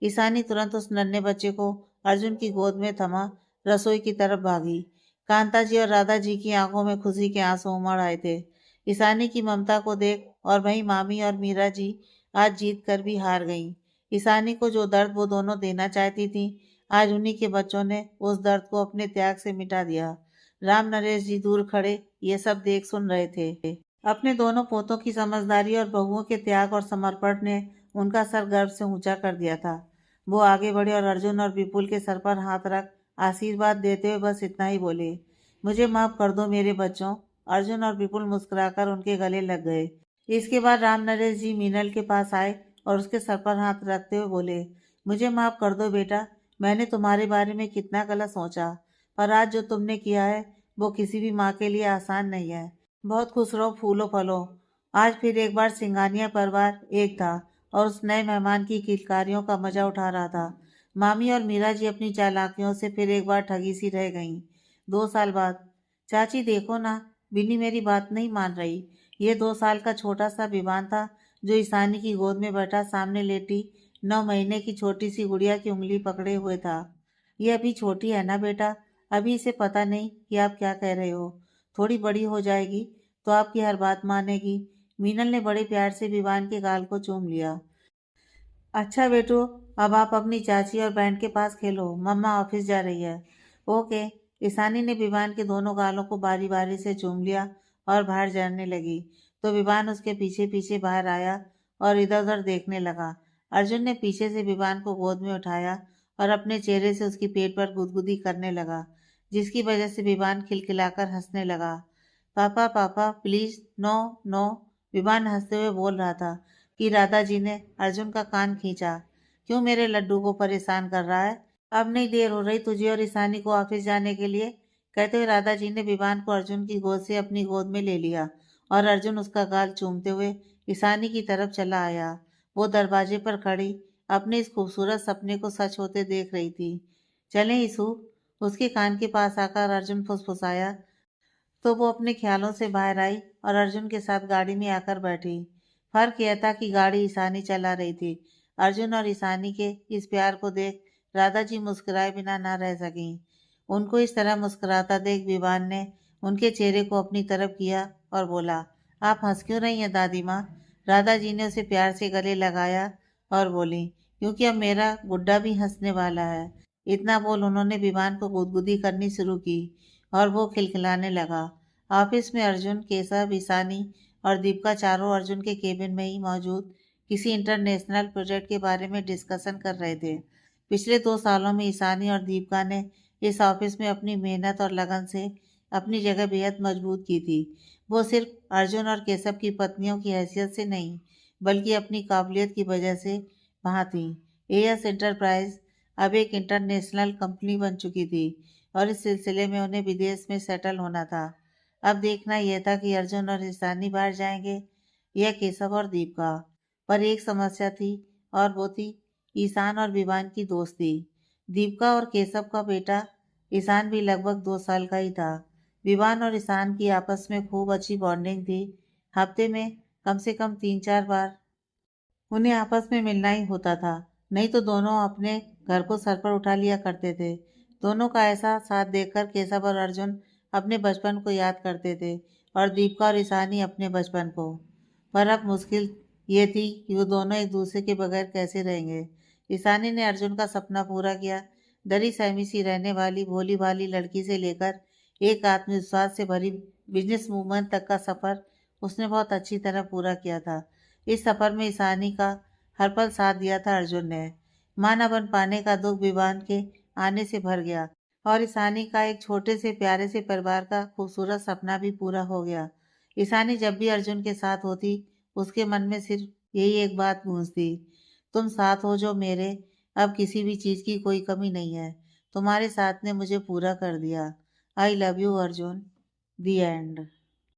[SPEAKER 1] ईशानी तुरंत उस नन्हे बच्चे को अर्जुन की गोद में थमा रसोई की तरफ भागी। कांता जी और राधा जी की आंखों में खुशी के आंसू उमड़ आए थे ईशानी की ममता को देख, और वहीं मामी और मीरा जी आज जीत कर भी हार गईं। ईशानी को जो दर्द वो दोनों देना चाहती थी, आज उन्हीं के बच्चों ने उस दर्द को अपने त्याग से मिटा दिया। राम नरेश जी दूर खड़े ये सब देख सुन रहे थे। अपने दोनों पोतों की समझदारी और बहुओं के त्याग और समर्पण ने उनका सर गर्व से ऊंचा कर दिया था। वो आगे बढ़े और अर्जुन और विपुल के सर पर हाथ रख आशीर्वाद देते हुए बस इतना ही बोले, मुझे माफ कर दो मेरे बच्चों। अर्जुन और विपुल मुस्कुराकर उनके गले लग गए। इसके बाद राम नरेश जी मीनल के पास आए और उसके सर पर हाथ रखते हुए बोले, मुझे माफ कर दो बेटा, मैंने तुम्हारे बारे में कितना गलत सोचा, पर आज जो तुमने किया है वो किसी भी माँ के लिए आसान नहीं है। बहुत खुश रहो, फूलो फलो। आज फिर एक बार सिंगानिया परिवार एक था और उस नए मेहमान की किलकारियों का मजा उठा रहा था। मामी और मीरा जी अपनी चालाकियों से फिर एक बार ठगी सी रह गईं। 2 साल बाद, चाची देखो ना, बिन्नी मेरी बात नहीं मान रही। ये 2 साल का छोटा सा विवान था जो ईशानी की गोद में बैठा सामने लेटी 9 महीने की छोटी सी गुड़िया की उंगली पकड़े हुए था। ये अभी छोटी है ना बेटा, अभी इसे पता नहीं कि आप क्या कह रहे हो। थोड़ी बड़ी हो जाएगी तो आपकी हर बात मानेगी। मीनल ने बड़े प्यार से विवान के गाल को चूम लिया। अच्छा बेटू, अब आप अपनी चाची और बहन के पास खेलो, मम्मा ऑफिस जा रही है। ओके। ईशानी ने विवान के दोनों गालों को बारी बारी से चूम लिया और बाहर जाने लगी तो विवान उसके पीछे पीछे बाहर आया और इधर उधर देखने लगा। अर्जुन ने पीछे से विवान को गोद में उठाया और अपने चेहरे से उसकी पेट पर गुदगुदी करने लगा, जिसकी वजह से विवान खिलखिलाकर हंसने लगा। पापा पापा प्लीज, नो नो, विवान हंसते हुए बोल रहा था कि राधा जी ने अर्जुन का कान खींचा। क्यों मेरे लड्डू को परेशान कर रहा है? अब नहीं देर हो रही तुझे और ईशानी को ऑफिस जाने के लिए, कहते हुए राधा जी ने विवान को अर्जुन की गोद से अपनी गोद में ले लिया और अर्जुन उसका गाल चूमते हुए ईशानी की तरफ चला आया। वो दरवाजे पर खड़ी अपने इस खूबसूरत सपने को सच होते देख रही थी। चलें ईशु, उसके कान के पास आकर अर्जुन फुसफुसाया। तो वो अपने ख्यालों से बाहर आई और अर्जुन के साथ गाड़ी में आकर बैठी। फर्क यह था कि गाड़ी ईशानी चला रही थी। अर्जुन और ईशानी के इस प्यार को देख राधा जी मुस्कुराए बिना ना रह सकी। उनको इस तरह मुस्कुराता देख विवान ने उनके चेहरे को अपनी तरफ किया और बोला, आप हंस क्यों रही हैं दादी माँ? राधा जी ने उसे प्यार से गले लगाया और बोली, क्योंकि अब मेरा गुड्डा भी हंसने वाला है। इतना बोल उन्होंने विवान को गुदगुदी करनी शुरू की और वो खिलखिलाने लगा। ऑफिस में अर्जुन, केशव, ईशानी और दीपिका चारों अर्जुन के केबिन में ही मौजूद किसी इंटरनेशनल प्रोजेक्ट के बारे में डिस्कशन कर रहे थे। पिछले 2 सालों में ईशानी और दीपिका ने इस ऑफिस में अपनी मेहनत और लगन से अपनी जगह बेहद मजबूत की थी। वो सिर्फ अर्जुन और केशव की पत्नियों की हैसियत से नहीं, बल्कि अपनी काबिलियत की वजह से वहाँ थी। एएस एंटरप्राइज अब एक इंटरनेशनल कंपनी बन चुकी थी और इस सिलसिले में उन्हें विदेश में सेटल होना था। अब देखना यह था कि अर्जुन और ईशानी बाहर जाएंगे या केशव और दीपिका। पर एक समस्या थी और वो थी ईशान और विवान की दोस्ती। दीपिका और केशव का बेटा ईशान भी लगभग 2 साल का ही था। विवान और ईशान की आपस में खूब अच्छी बॉन्डिंग थी। हफ्ते में कम से कम 3-4 बार उन्हें आपस में मिलना ही होता था, नहीं तो दोनों अपने घर को सर पर उठा लिया करते थे। दोनों का ऐसा साथ देखकर केशव और अर्जुन अपने बचपन को याद करते थे और दीपिका और ईशानी अपने बचपन को। पर अब मुश्किल ये थी कि वो दोनों एक दूसरे के बगैर कैसे रहेंगे। ईशानी ने अर्जुन का सपना पूरा किया। दरी सहमी सी रहने वाली भोली भाली लड़की से लेकर एक आत्मविश्वास से भरी बिजनेस वूमन तक का सफर उसने बहुत अच्छी तरह पूरा किया था। इस सफर में ईशानी का हर पल साथ दिया था अर्जुन ने। मां न बन पाने का दुख विवान के आने से भर गया और ईशानी का एक छोटे से प्यारे से परिवार का खूबसूरत सपना भी पूरा हो गया। ईशानी जब भी अर्जुन के साथ होती, उसके मन में सिर्फ यही एक बात गूंजती, तुम साथ हो जो मेरे, अब किसी भी चीज की कोई कमी नहीं है। तुम्हारे साथ ने मुझे पूरा कर दिया। I love you Arjun. The and.